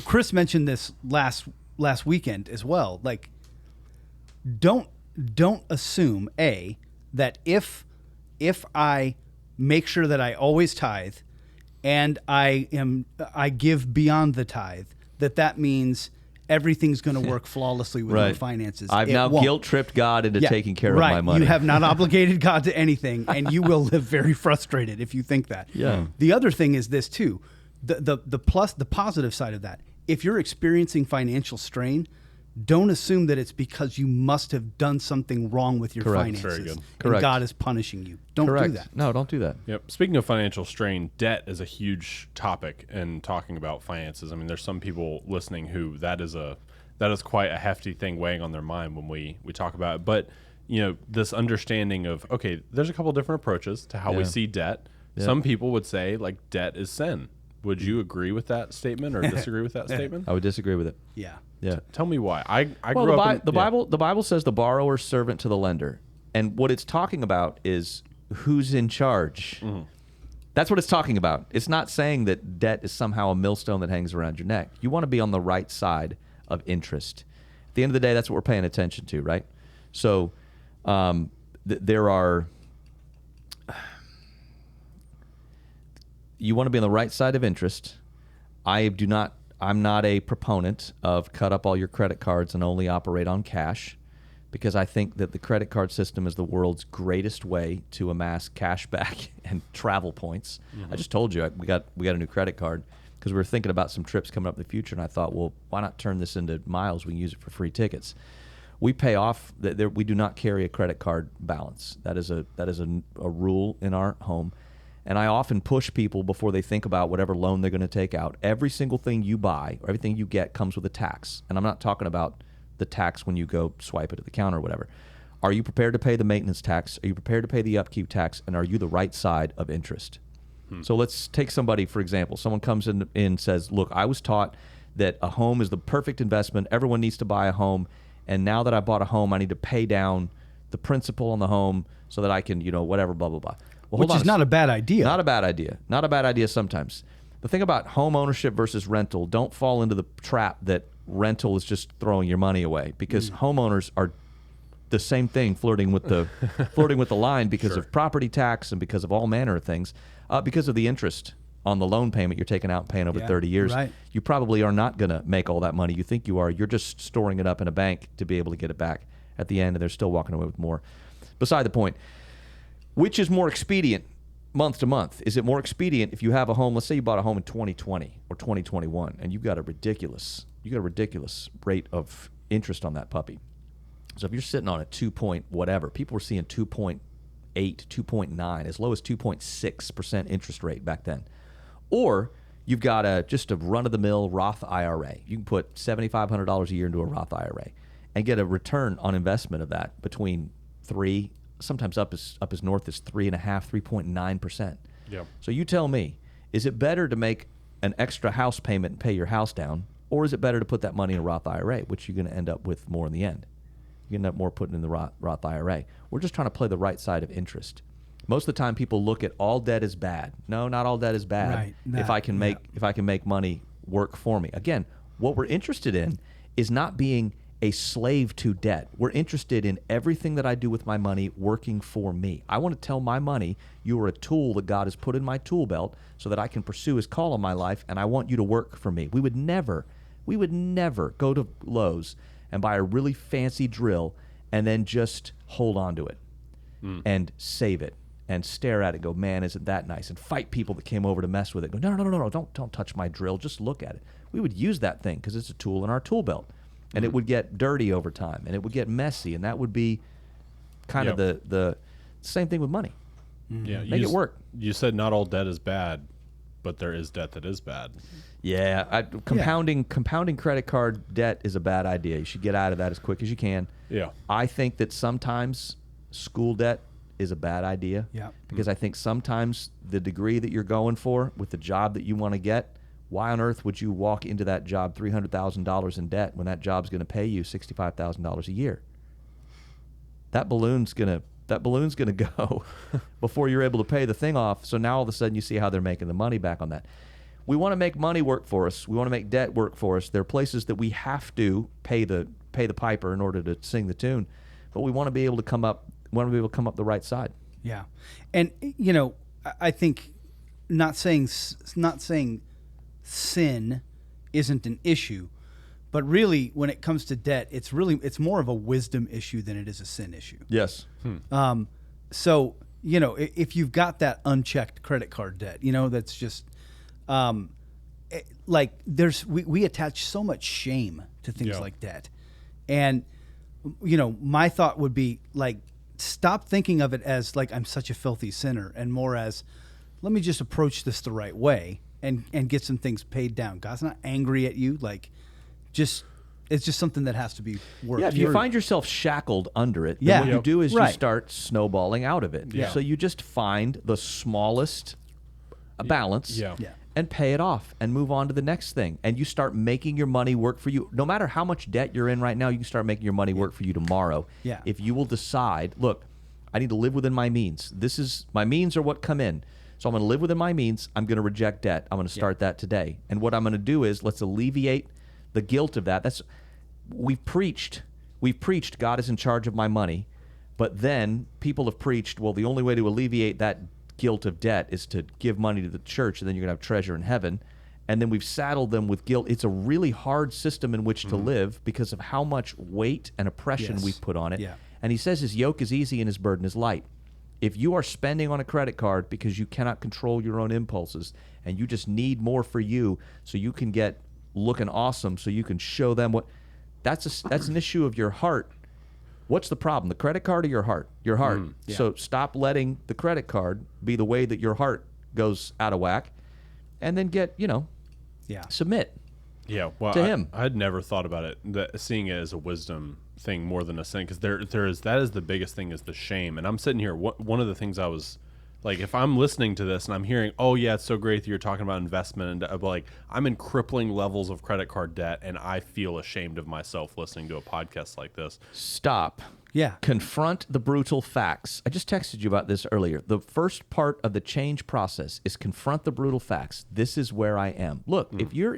Chris mentioned this last weekend as well. Like, don't assume that if I make sure that I always tithe and I give beyond the tithe, that means everything's going to work flawlessly with your finances. I've now guilt-tripped God into taking care of my money. You have not obligated God to anything, and you will live very frustrated if you think that. Yeah. The other thing is this too, the positive side of that. If you're experiencing financial strain, don't assume that it's because you must have done something wrong with your finances. Very good. And God is punishing you. Don't do that. No, don't do that. Yep. Speaking of financial strain, debt is a huge topic in talking about finances. I mean, there's some people listening who that is quite a hefty thing weighing on their mind when we talk about it. But this understanding of, okay, there's a couple different approaches to how we see debt. Yeah. Some people would say like debt is sin. Would you agree with that statement or disagree with that statement? I would disagree with it. Yeah. Yeah. Tell me why. I grew up in the Bible says the borrower's servant to the lender. And what it's talking about is who's in charge. Mm-hmm. That's what it's talking about. It's not saying that debt is somehow a millstone that hangs around your neck. You want to be on the right side of interest. At the end of the day, that's what we're paying attention to, right? So there are... You want to be on the right side of interest. I'm not a proponent of cut up all your credit cards and only operate on cash, because I think that the credit card system is the world's greatest way to amass cash back and travel points. Mm-hmm. I just told you we got a new credit card because we were thinking about some trips coming up in the future, and I thought, well, why not turn this into miles? We can use it for free tickets. We pay off. We do not carry a credit card balance. That is a rule in our home. And I often push people before they think about whatever loan they're going to take out. Every single thing you buy, or everything you get, comes with a tax. And I'm not talking about the tax when you go swipe it at the counter or whatever. Are you prepared to pay the maintenance tax? Are you prepared to pay the upkeep tax? And are you the right side of interest? So let's take somebody, for example. Someone comes in and says, look, I was taught that a home is the perfect investment. Everyone needs to buy a home. And now that I bought a home, I need to pay down the principal on the home so that I can, whatever, blah, blah, blah. Well, which is not a bad idea. Not a bad idea. Not a bad idea sometimes. The thing about home ownership versus rental, don't fall into the trap that rental is just throwing your money away, because homeowners are the same thing, flirting with the line because of property tax and because of all manner of things, because of the interest on the loan payment you're taking out and paying over 30 years. Right. You probably are not going to make all that money you think you are. You're just storing it up in a bank to be able to get it back at the end, and they're still walking away with more. Beside the point. Which is more expedient month to month? Is it more expedient if you have a home, let's say you bought a home in 2020 or 2021, and you've got a ridiculous rate of interest on that puppy. So if you're sitting on a 2 point whatever, people were seeing 2.8, 2.9, as low as 2.6% interest rate back then. Or you've got just a run-of-the-mill Roth IRA. You can put $7,500 a year into a Roth IRA and get a return on investment of that between 3%, sometimes up as north as 3.5%, 3.9%. Yeah. So you tell me, is it better to make an extra house payment and pay your house down, or is it better to put that money in a Roth IRA, which you're going to end up with more in the end? You end up more putting in the Roth IRA. We're just trying to play the right side of interest. Most of the time, people look at all debt as bad. No, not all debt is bad. Right. If I can make money work for me. Again, what we're interested in is not being a slave to debt. We're interested in everything that I do with my money working for me. I want to tell my money, you are a tool that God has put in my tool belt so that I can pursue his call on my life, and I want you to work for me. We would never go to Lowe's and buy a really fancy drill and then just hold on to it and save it and stare at it and go, man, isn't that nice? And fight people that came over to mess with it. Go, no, don't touch my drill. Just look at it. We would use that thing because it's a tool in our tool belt. And it would get dirty over time, and it would get messy, and that would be kind of the same thing with money. Yeah, Make it work. You said not all debt is bad, but there is debt that is bad. Yeah, compounding credit card debt is a bad idea. You should get out of that as quick as you can. Yeah. I think that sometimes school debt is a bad idea. Yeah. Because I think sometimes the degree that you're going for with the job that you want to get, why on earth would you walk into that job $300,000 in debt when that job's going to pay you $65,000 a year? That balloon's going to go before you're able to pay the thing off. So now all of a sudden you see how they're making the money back on that. We want to make money work for us. We want to make debt work for us. There are places that we have to pay the piper in order to sing the tune, but we want to be able to come up the right side. Yeah. And I think not saying sin isn't an issue, but really when it comes to debt, it's more of a wisdom issue than it is a sin issue. Yes. So if you've got that unchecked credit card debt, that's just we attach so much shame to things like debt, and my thought would be like, stop thinking of it as like I'm such a filthy sinner, and more as, let me just approach this the right way and get some things paid down. God's not angry at you. Like, it's just something that has to be worked. Yeah, if you find yourself shackled under it, then what you do is you start snowballing out of it. Yeah. So you just find the smallest balance and pay it off and move on to the next thing. And you start making your money work for you. No matter how much debt you're in right now, you can start making your money work for you tomorrow. Yeah. If you will decide, look, I need to live within my means. My means are what come in. So I'm going to live within my means. I'm going to reject debt. I'm going to start that today. And what I'm going to do is let's alleviate the guilt of that. We've preached God is in charge of my money, but then people have preached, well, the only way to alleviate that guilt of debt is to give money to the church, and then you're going to have treasure in heaven. And then we've saddled them with guilt. It's a really hard system in which to live because of how much weight and oppression we've put on it. Yeah. And he says his yoke is easy and his burden is light. If you are spending on a credit card because you cannot control your own impulses and you just need more for you so you can get looking awesome, so you can show them what, that's an issue of your heart. What's the problem, the credit card or your heart? Your heart. So stop letting the credit card be the way that your heart goes out of whack, and then get, submit. Yeah, well, to him. I had never thought about it, seeing it as a wisdom thing more than a sin, because that is the biggest thing, is the shame. And I'm sitting here, one of the things I was like, if I'm listening to this and I'm hearing, oh yeah, it's so great that you're talking about investment, and like I'm in crippling levels of credit card debt, and I feel ashamed of myself listening to a podcast like this. Stop. Yeah. Confront the brutal facts. I just texted you about this earlier. The first part of the change process is confront the brutal facts. This is where I am. Look, if you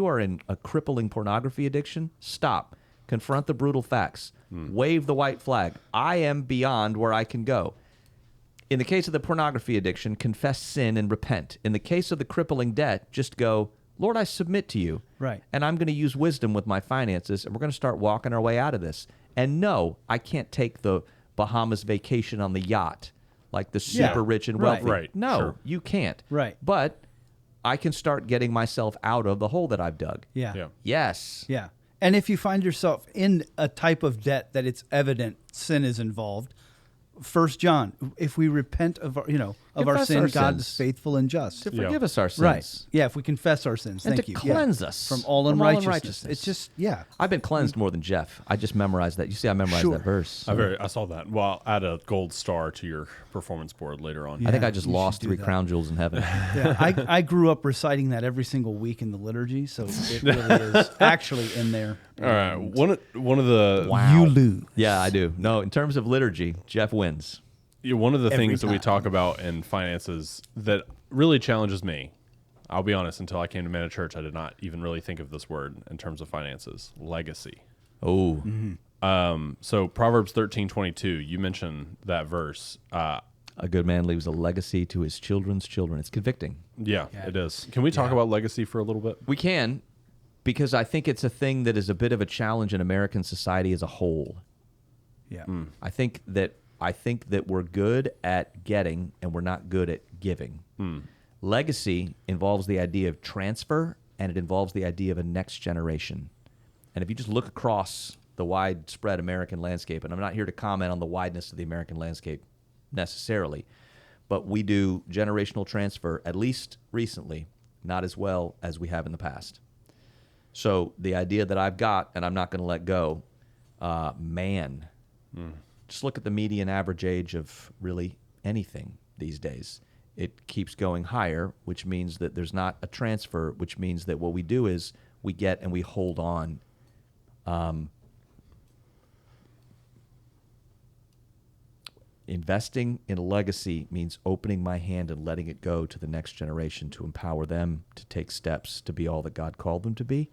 are in a crippling pornography addiction, stop. Confront the brutal facts. Wave the white flag. I am beyond where I can go. In the case of the pornography addiction, confess sin and repent. In the case of the crippling debt, just go, Lord, I submit to you. Right. And I'm going to use wisdom with my finances, and we're going to start walking our way out of this. And no, I can't take the Bahamas vacation on the yacht like the super rich and wealthy. Right. No, Sure. you can't. Right. But I can start getting myself out of the hole that I've dug. Yeah. Yes. Yeah. And if you find yourself in a type of debt that it's evident sin is involved, 1 John, if we repent of our, of our Confess sin, our God sins. is faithful and just. To forgive us our sins. Right. Yeah, if we confess our sins. And Thank to you. cleanse us from all from all unrighteousness. unrighteousness. It's just, I've been cleansed more than Jeff. I just memorized that. You see, I memorized that verse. I saw that. Well, add a gold star to your performance board later on. I think I just you lost should do 3 that. crown jewels in heaven. Yeah, I grew up reciting that every single week in the liturgy, so it really is actually in there. All right. One of the You lose. Yeah, I do. No, in terms of liturgy, Jeff wins. one of the Every things that we time. talk about in finances that really challenges me, I'll be honest, until I came to Manna Church, I did not even really think of this word in terms of finances. Legacy. Oh. So Proverbs 13:22, you mentioned that verse. A good man leaves a legacy to his children's children. It's convicting. Yeah, it is. Can we talk about legacy for a little bit? We can, because I think it's a thing that is a bit of a challenge in American society as a whole. Yeah. I think that we're good at getting and we're not good at giving. Legacy involves the idea of transfer, and it involves the idea of a next generation. And if you just look across the widespread American landscape, and I'm not here to comment on the wideness of the American landscape necessarily, but we do generational transfer, at least recently, not as well as we have in the past. So the idea that I've got and I'm not going to let go, just look at the median average age of really anything these days. It keeps going higher, which means that there's not a transfer, which means that what we do is we get and we hold on. Investing in a legacy means opening my hand and letting it go to the next generation to empower them to take steps to be all that God called them to be.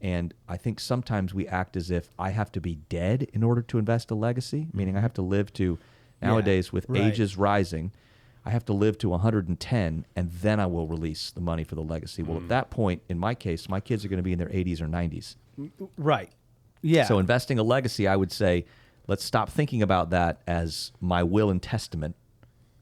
And I think sometimes we act as if I have to be dead in order to invest a legacy, meaning I have to live to, nowadays with ages rising, I have to live to 110 and then I will release the money for the legacy. Well, at that point, in my case, my kids are going to be in their 80s or 90s. Right. Yeah. So investing a legacy, I would say, let's stop thinking about that as my will and testament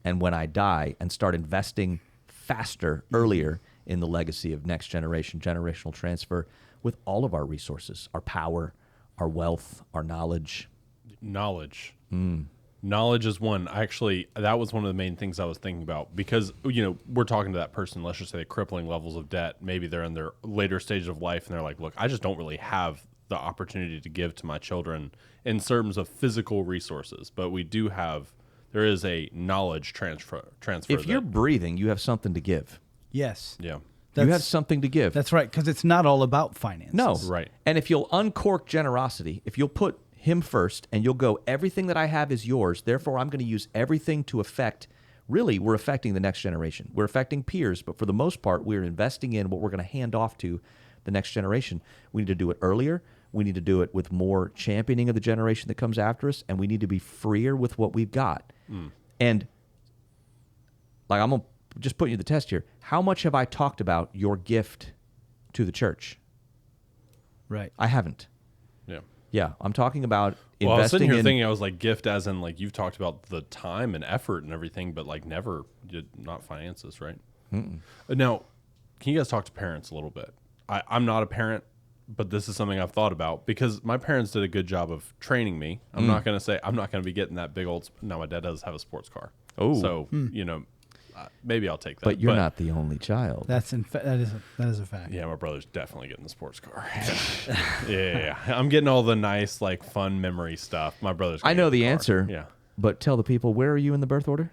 and when I die, and start investing faster, earlier in the legacy of next generation, generational transfer with all of our resources, our power, our wealth, our knowledge. Knowledge. Knowledge is one. Actually, that was one of the main things I was thinking about, because, we're talking to that person, let's just say crippling levels of debt. Maybe they're in their later stage of life and they're like, look, I just don't really have the opportunity to give to my children in terms of physical resources, but there is a knowledge transfer. If you're breathing, you have something to give. Yes. Yeah. You have something to give. That's right, because it's not all about finances. No. Right. And if you'll uncork generosity, if you'll put him first and you'll go, everything that I have is yours, therefore I'm going to use everything to affect, really, we're affecting the next generation. We're affecting peers, but for the most part, we're investing in what we're going to hand off to the next generation. We need to do it earlier. We need to do it with more championing of the generation that comes after us, and we need to be freer with what we've got. And like, I'm going to just put you to the test here. How much have I talked about your gift to the church? Right. I haven't. Yeah. Yeah, I'm talking about Well, I was investing sitting here in. thinking, I was like, gift as in, like, you've talked about the time and effort and everything, but like not finances, right? Now, can you guys talk to parents a little bit? I'm not a parent, but this is something I've thought about, because my parents did a good job of training me. I'm not going to say I'm not going to be getting that big old. Now, my dad does have a sports car. Oh. So, maybe I'll take that. But you're not the only child. That is a fact. Yeah, my brother's definitely getting the sports car. Yeah. I'm getting all the nice, like, fun memory stuff. My brother's gonna I know get the car. answer. Yeah. But tell the people, where are you in the birth order?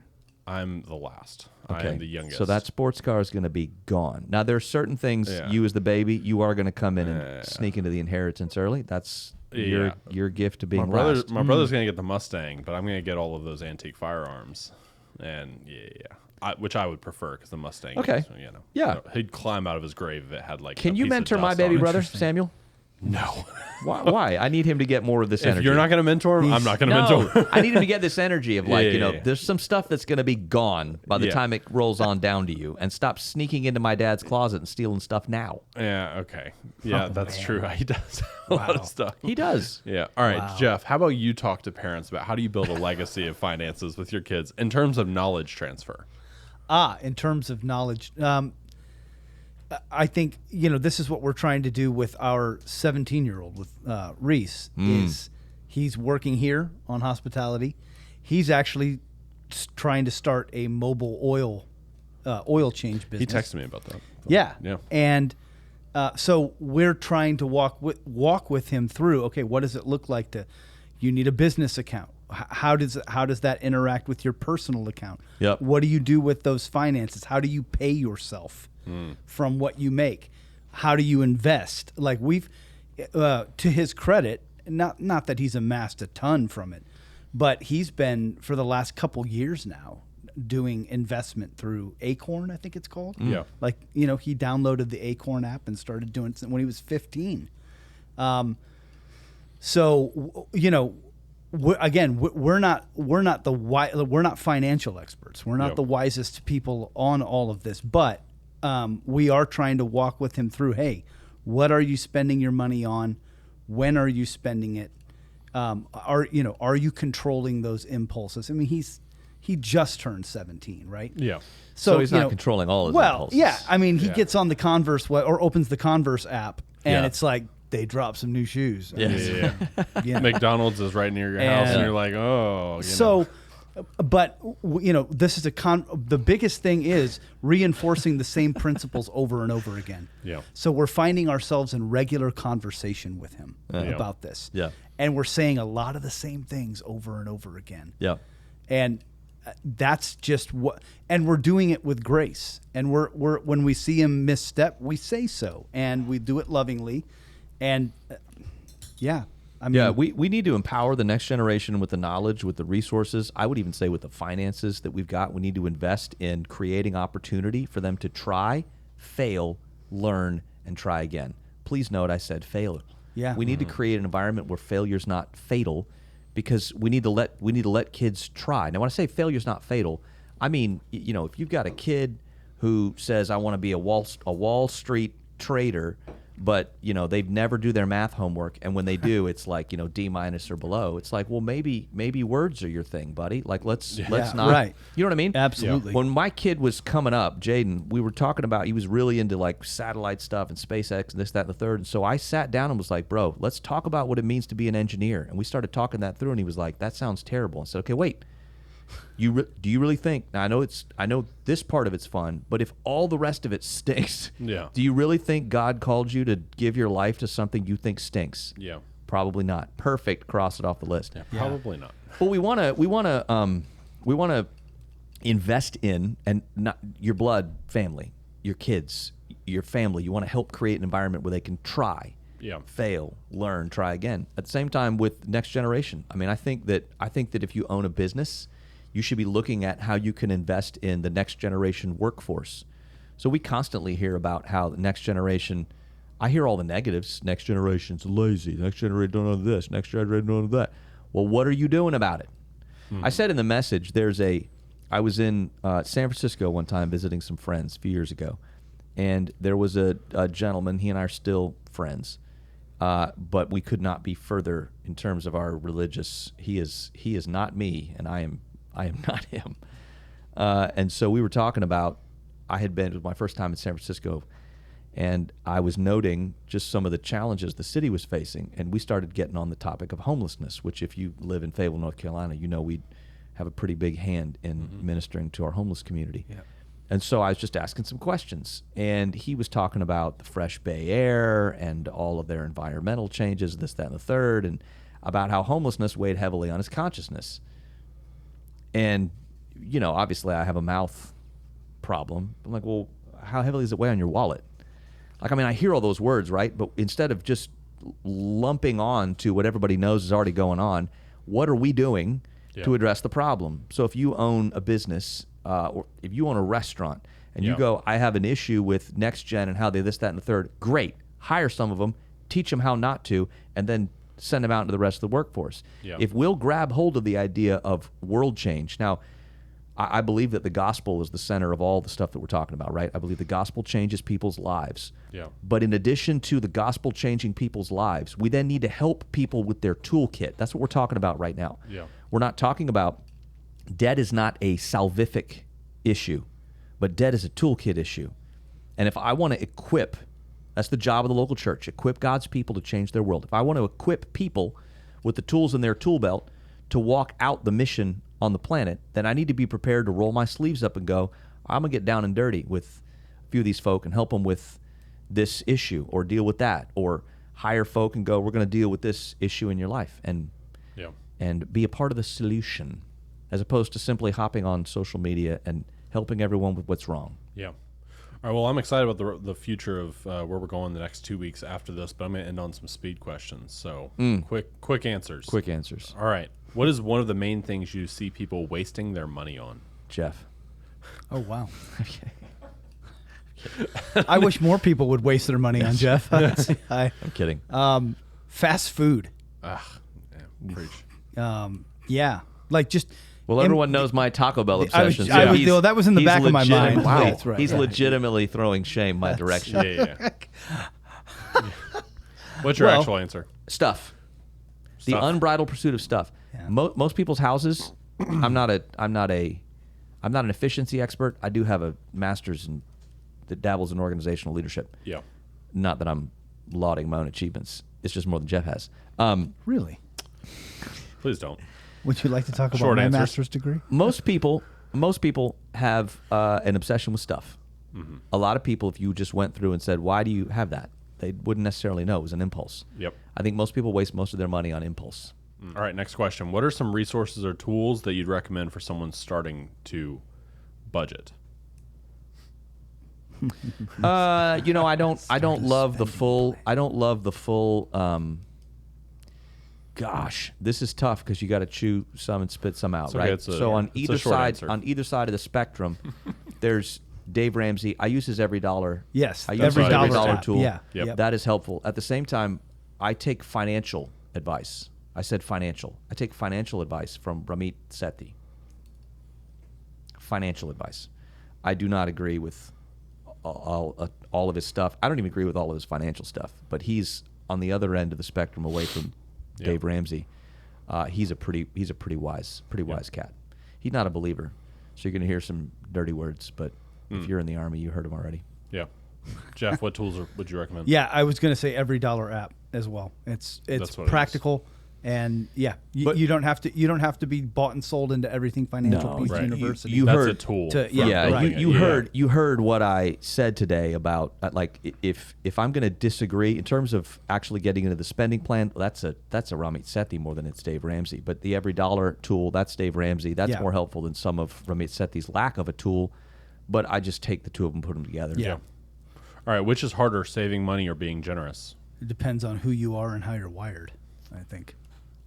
I'm the last. Okay. I am the youngest. So that sports car is going to be gone. Now, there are certain things, you as the baby, you are going to come in and sneak into the inheritance early. That's your gift to being last. My brother's going to get the Mustang, but I'm going to get all of those antique firearms. And, which I would prefer, because the Mustang, Okay. is, Yeah. he'd climb out of his grave if it had, like, Can a you piece of mentor my dust baby on it. brother, Samuel? No. Why? I need him to get more of this If energy. you're not going to mentor him, I'm not going to mentor him. I need him to get this energy of, like, Yeah. there's some stuff that's going to be gone by the time it rolls on down to you, and stop sneaking into my dad's closet and stealing stuff now. Yeah, okay. Yeah, that's true. He does a lot of stuff. He does. Yeah. All right, Jeff, how about you talk to parents about how do you build a legacy of finances with your kids in terms of knowledge transfer? In terms of knowledge, I think, this is what we're trying to do with our 17-year-old, with Reese, is he's working here on hospitality. He's actually trying to start a mobile oil change business. He texted me about that. Yeah. Yeah. And so we're trying to walk with him through, okay, what does it look like you need a business account? How does that interact with your personal account? Yep. What do you do with those finances? How do you pay yourself from what you make? How do you invest? Like, we've, to his credit, not that he's amassed a ton from it, but he's been, for the last couple years now, doing investment through Acorn, I think it's called. Yeah. Like, he downloaded the Acorn app and started doing it when he was 15. So, we're not financial experts. We're not the wisest people on all of this, but we are trying to walk with him through, hey, what are you spending your money on? When are you spending it? Are you controlling those impulses? I mean, he just turned 17, right? Yeah. So he's not controlling all his impulses. Yeah. I mean, he gets on the Converse or opens the Converse app, and it's like they drop some new shoes. Yeah. McDonald's is right near your house, and you're like, oh. But this is the biggest thing is reinforcing the same principles over and over again. Yeah. So we're finding ourselves in regular conversation with him about this. Yeah. And we're saying a lot of the same things over and over again. Yeah. And that's just what, and we're doing it with grace. And we're when we see him misstep, we say so, and we do it lovingly. And we need to empower the next generation with the knowledge, with the resources. I would even say with the finances that we've got. We need to invest in creating opportunity for them to try, fail, learn, and try again. Please note I said fail. Yeah. We need to create an environment where failure's not fatal, because we need to let kids try. Now, when I say failure's not fatal, I mean, if you've got a kid who says, I want to be a Wall Street trader, but they've never do their math homework, and when they do, it's like D- or below. It's like, well, maybe words are your thing, buddy. Like let's not. Right. You know what I mean? Absolutely. When my kid was coming up, Jaden, we were talking about, he was really into like satellite stuff and SpaceX and this, that, and the third. And so I sat down and was like, bro, let's talk about what it means to be an engineer. And we started talking that through, and he was like, that sounds terrible. I said, okay, wait. Do you really think? Now I know this part of it's fun, but if all the rest of it stinks, do you really think God called you to give your life to something you think stinks? Yeah, probably not. Perfect. Cross it off the list. Yeah, probably not. But we want to invest in, and not your blood family, your kids, your family. You want to help create an environment where they can try, fail, learn, try again. At the same time, with next generation. I mean, I think that if you own a business, you should be looking at how you can invest in the next generation workforce. So we constantly hear about how the next generation, I hear all the negatives. Next generation's lazy. Next generation don't know this. Next generation don't know that. Well, what are you doing about it? I said in the message, I was in San Francisco one time visiting some friends a few years ago, and there was a gentleman, he and I are still friends, but we could not be further in terms of our religious, he is not me, and I am not him. And so we were talking about, it was my first time in San Francisco, and I was noting just some of the challenges the city was facing, and we started getting on the topic of homelessness, which if you live in Fayetteville, North Carolina, we have a pretty big hand in ministering to our homeless community. Yeah. And so I was just asking some questions, and he was talking about the fresh Bay Air and all of their environmental changes, this, that, and the third, and about how homelessness weighed heavily on his consciousness. And, obviously I have a mouth problem. I'm like, well, how heavily does it weigh on your wallet? Like, I mean, I hear all those words, right? But instead of just lumping on to what everybody knows is already going on, what are we doing to address the problem? So if you own a business, or if you own a restaurant, and you go, I have an issue with next gen and how they this, that, and the third, great. Hire some of them, teach them how not to, and then send them out into the rest of the workforce. Yeah. If we'll grab hold of the idea of world change. Now, I believe that the gospel is the center of all the stuff that we're talking about, right? I believe the gospel changes people's lives. Yeah. But in addition to the gospel changing people's lives, we then need to help people with their toolkit. That's what we're talking about right now. Yeah. We're not talking about, debt is not a salvific issue, but debt is a toolkit issue. And if I want to equip, that's the job of the local church, equip God's people to change their world. If I want to equip people with the tools in their tool belt to walk out the mission on the planet, then I need to be prepared to roll my sleeves up and go, I'm going to get down and dirty with a few of these folk and help them with this issue or deal with that, or hire folk and go, we're going to deal with this issue in your life, and be a part of the solution, as opposed to simply hopping on social media and helping everyone with what's wrong. Yeah. All right, well, I'm excited about the future of where we're going the next 2 weeks after this, but I'm going to end on some speed questions. So quick answers. Quick answers. All right. What is one of the main things you see people wasting their money on? Jeff. Oh, wow. I wish more people would waste their money on Jeff. I'm kidding. Fast food. Preach. Yeah, like just. Well, everyone knows my Taco Bell obsession. That was in the back of my mind. Wow, That's right. He's legitimately throwing shame my direction. Yeah. What's your actual answer? Stuff. The unbridled pursuit of stuff. Yeah. Most people's houses. I'm not an efficiency expert. I do have a master's that dabbles in organizational leadership. Yeah. Not that I'm lauding my own achievements. It's just more than Jeff has. Really? Please don't. Would you like to talk about Short my answers. master's degree? Most people have an obsession with stuff. Mm-hmm. A lot of people, if you just went through and said, "Why do you have that?" they wouldn't necessarily know. It was an impulse. Yep. I think most people waste most of their money on impulse. All right, next question. What are some resources or tools that you'd recommend for someone starting to budget? I don't love the full. Gosh, this is tough because you got to chew some and spit some out, okay, right? So on either side of the spectrum, there's Dave Ramsey. I use his Every Dollar. Yes, I use his Every Dollar tool. Yeah, Yep. That is helpful. At the same time, I take financial advice. I said financial. I take financial advice from Ramit Sethi. Financial advice. I do not agree with all of his stuff. I don't even agree with all of his financial stuff. But he's on the other end of the spectrum, away from Dave Ramsey. He's a pretty wise cat. He's not a believer, so you're going to hear some dirty words. But if you're in the Army, you heard him already. Yeah. Jeff, what tools would you recommend? Yeah, I was going to say Every Dollar app as well. It's practical. And you don't have to be bought and sold into everything financial piece university. You That's heard a tool. You heard what I said today about like if I'm going to disagree in terms of actually getting into the spending plan, that's a Ramit Sethi more than it's Dave Ramsey. But the Every Dollar tool, that's Dave Ramsey. That's more helpful than some of Ramit Sethi's lack of a tool. But I just take the two of them, put them together. Yeah. All right, which is harder, saving money or being generous? It depends on who you are and how you're wired, I think.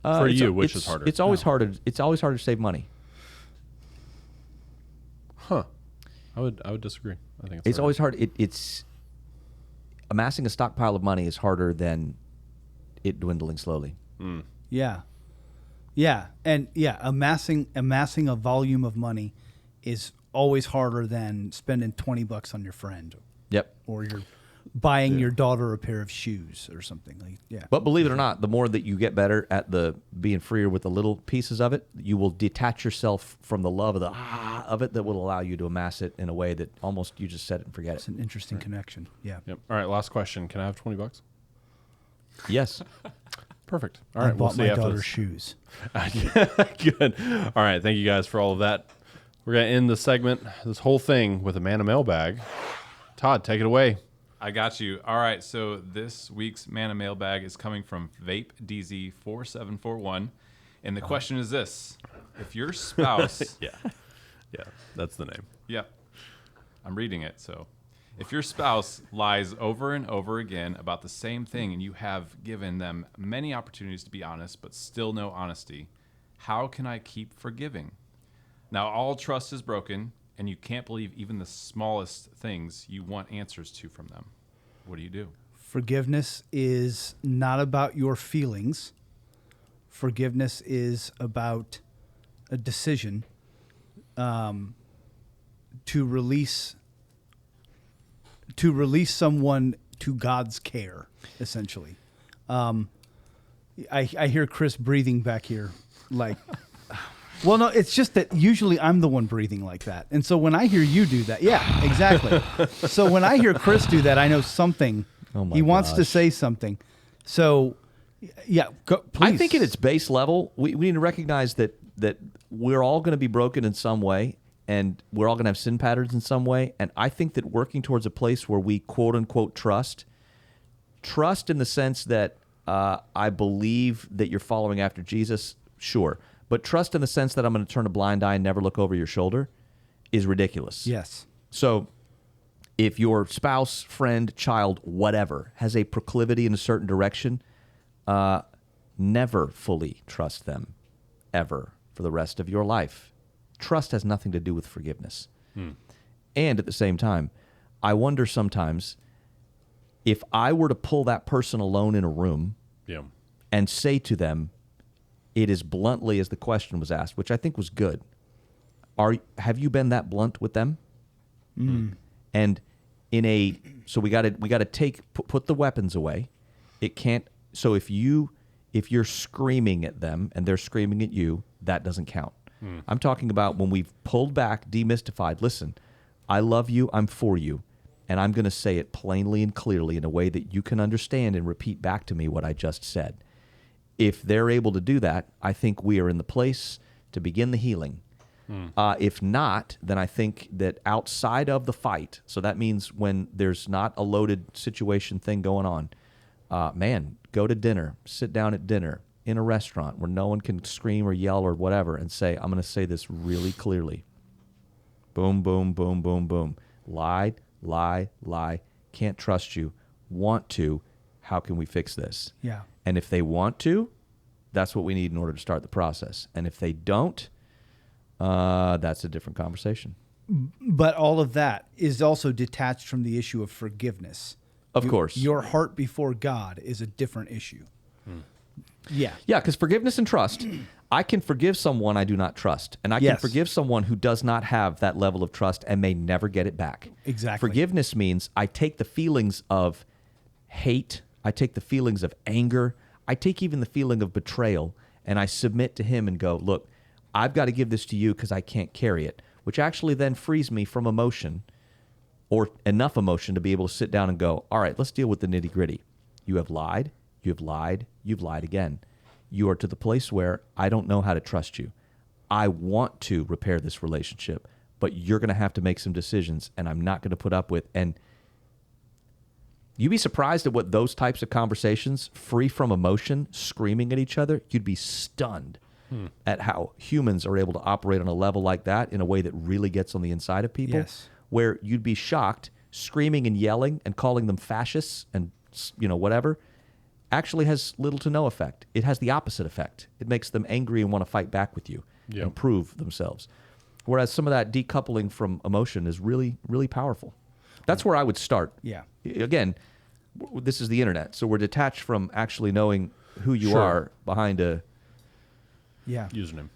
For you, which is harder? It's always harder. It's always harder to save money. Huh? I would disagree. I think it's always hard. It's amassing a stockpile of money is harder than it dwindling slowly. Yeah, and amassing a volume of money is always harder than spending $20 on your friend. Yep. Or you're buying your daughter a pair of shoes or something. But believe it or not, the more that you get better at the being freer with the little pieces of it, you will detach yourself from the love of it that will allow you to amass it in a way that almost you just set it and forget it. It's an interesting connection. Yeah. Yep. All right, last question. Can I have $20? Yes. Perfect. All right, I bought we'll see my daughter this. shoes. Good. All right, thank you guys for all of that. We're going to end this whole thing with a Manna Mailbag. Todd, take it away. I got you. All right, so this week's Manna Mailbag is coming from Vape DZ 4741, and the question is this: if your spouse, yeah, that's the name. Yep, I'm reading it. So, if your spouse lies over and over again about the same thing, and you have given them many opportunities to be honest, but still no honesty, how can I keep forgiving? Now, all trust is broken, and you can't believe even the smallest things you want answers to from them. What do you do? Forgiveness is not about your feelings. Forgiveness is about a decision to release someone to God's care, essentially. I hear Chris breathing back here like... Well, no, it's just that usually I'm the one breathing like that. And so when I hear you do that, yeah, exactly. So when I hear Chris do that, I know something. He wants to say something. So, yeah, please. I think at its base level, we need to recognize that we're all going to be broken in some way, and we're all going to have sin patterns in some way. And I think that working towards a place where we quote-unquote trust in the sense that I believe that you're following after Jesus, sure. But trust in the sense that I'm going to turn a blind eye and never look over your shoulder is ridiculous. Yes. So if your spouse, friend, child, whatever, has a proclivity in a certain direction, never fully trust them, ever, for the rest of your life. Trust has nothing to do with forgiveness. And at the same time, I wonder sometimes if I were to pull that person alone in a room and say to them it as bluntly as the question was asked, which I think was good. Have you been that blunt with them? And so we got to put the weapons away. It can't. So if you're screaming at them and they're screaming at you, that doesn't count. I'm talking about when we've pulled back, demystified. Listen, I love you. I'm for you. And I'm going to say it plainly and clearly in a way that you can understand and repeat back to me what I just said. If they're able to do that, I think we are in the place to begin the healing. If not, then I think that outside of the fight, so that means when there's not a loaded situation thing going on, go to dinner, sit down at dinner in a restaurant where no one can scream or yell or whatever and say, I'm going to say this really clearly. Boom, boom, boom, boom, boom. Lie, can't trust you, want to, how can we fix this? Yeah. And if they want to, that's what we need in order to start the process. And if they don't, that's a different conversation. But all of that is also detached from the issue of forgiveness. Of course. Your heart before God is a different issue. Yeah. Yeah, because forgiveness and trust, I can forgive someone I do not trust. And I can forgive someone who does not have that level of trust and may never get it back. Exactly. Forgiveness means I take the feelings of hate, I take the feelings of anger, I take even the feeling of betrayal, and I submit to him and go, look, I've got to give this to you because I can't carry it, which actually then frees me from emotion or enough emotion to be able to sit down and go, all right, let's deal with the nitty gritty. You have lied, you've lied again. You are to the place where I don't know how to trust you. I want to repair this relationship, but you're going to have to make some decisions, and I'm not going to put up with. And you'd be surprised at what those types of conversations, free from emotion, screaming at each other, you'd be stunned at how humans are able to operate on a level like that in a way that really gets on the inside of people. Yes. Where you'd be shocked, screaming and yelling and calling them fascists and whatever, actually has little to no effect. It has the opposite effect. It makes them angry and want to fight back with you and prove themselves. Whereas some of that decoupling from emotion is really, really powerful. That's where I would start. Yeah. Again, this is the internet, so we're detached from actually knowing who you are behind a username.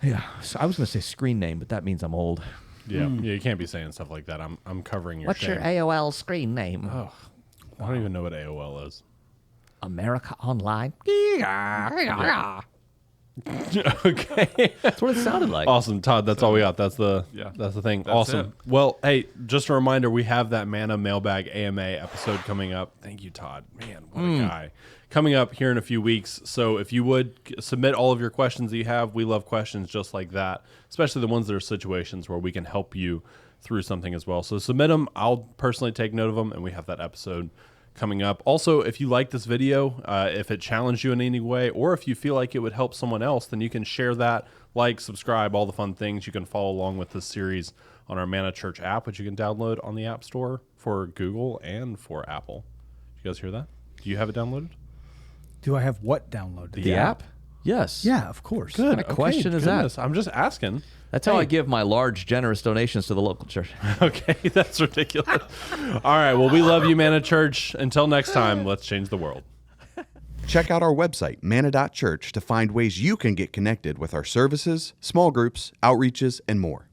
Yeah. So I was going to say screen name, but that means I'm old. Yeah. Yeah, you can't be saying stuff like that. I'm covering your What's shame. your AOL screen name? Oh, I don't even know what AOL is. America Online. Okay. That's what it sounded like. Awesome, Todd. That's all we got. That's the thing. That's awesome. it. Well, hey, just a reminder, we have that Manna Mailbag AMA episode coming up. Thank you, Todd. Man, what a guy. Coming up here in a few weeks. So if you would submit all of your questions that you have, we love questions just like that, especially the ones that are situations where we can help you through something as well. So submit them. I'll personally take note of them, and we have that episode coming up. Also, if you like this video, if it challenged you in any way, or if you feel like it would help someone else, then you can share that, like, subscribe, all the fun things. You can follow along with this series on our Manna Church app, which you can download on the App Store for Google and for Apple. Did you guys hear that? Do you have it downloaded? Do I have what downloaded? The app? Yes. Yeah, of course. Good. What kind of question is that? I'm just asking. That's how I give my large, generous donations to the local church. Okay, that's ridiculous. All right, well, we love you, Manna Church. Until next time, let's change the world. Check out our website, manna.church, to find ways you can get connected with our services, small groups, outreaches, and more.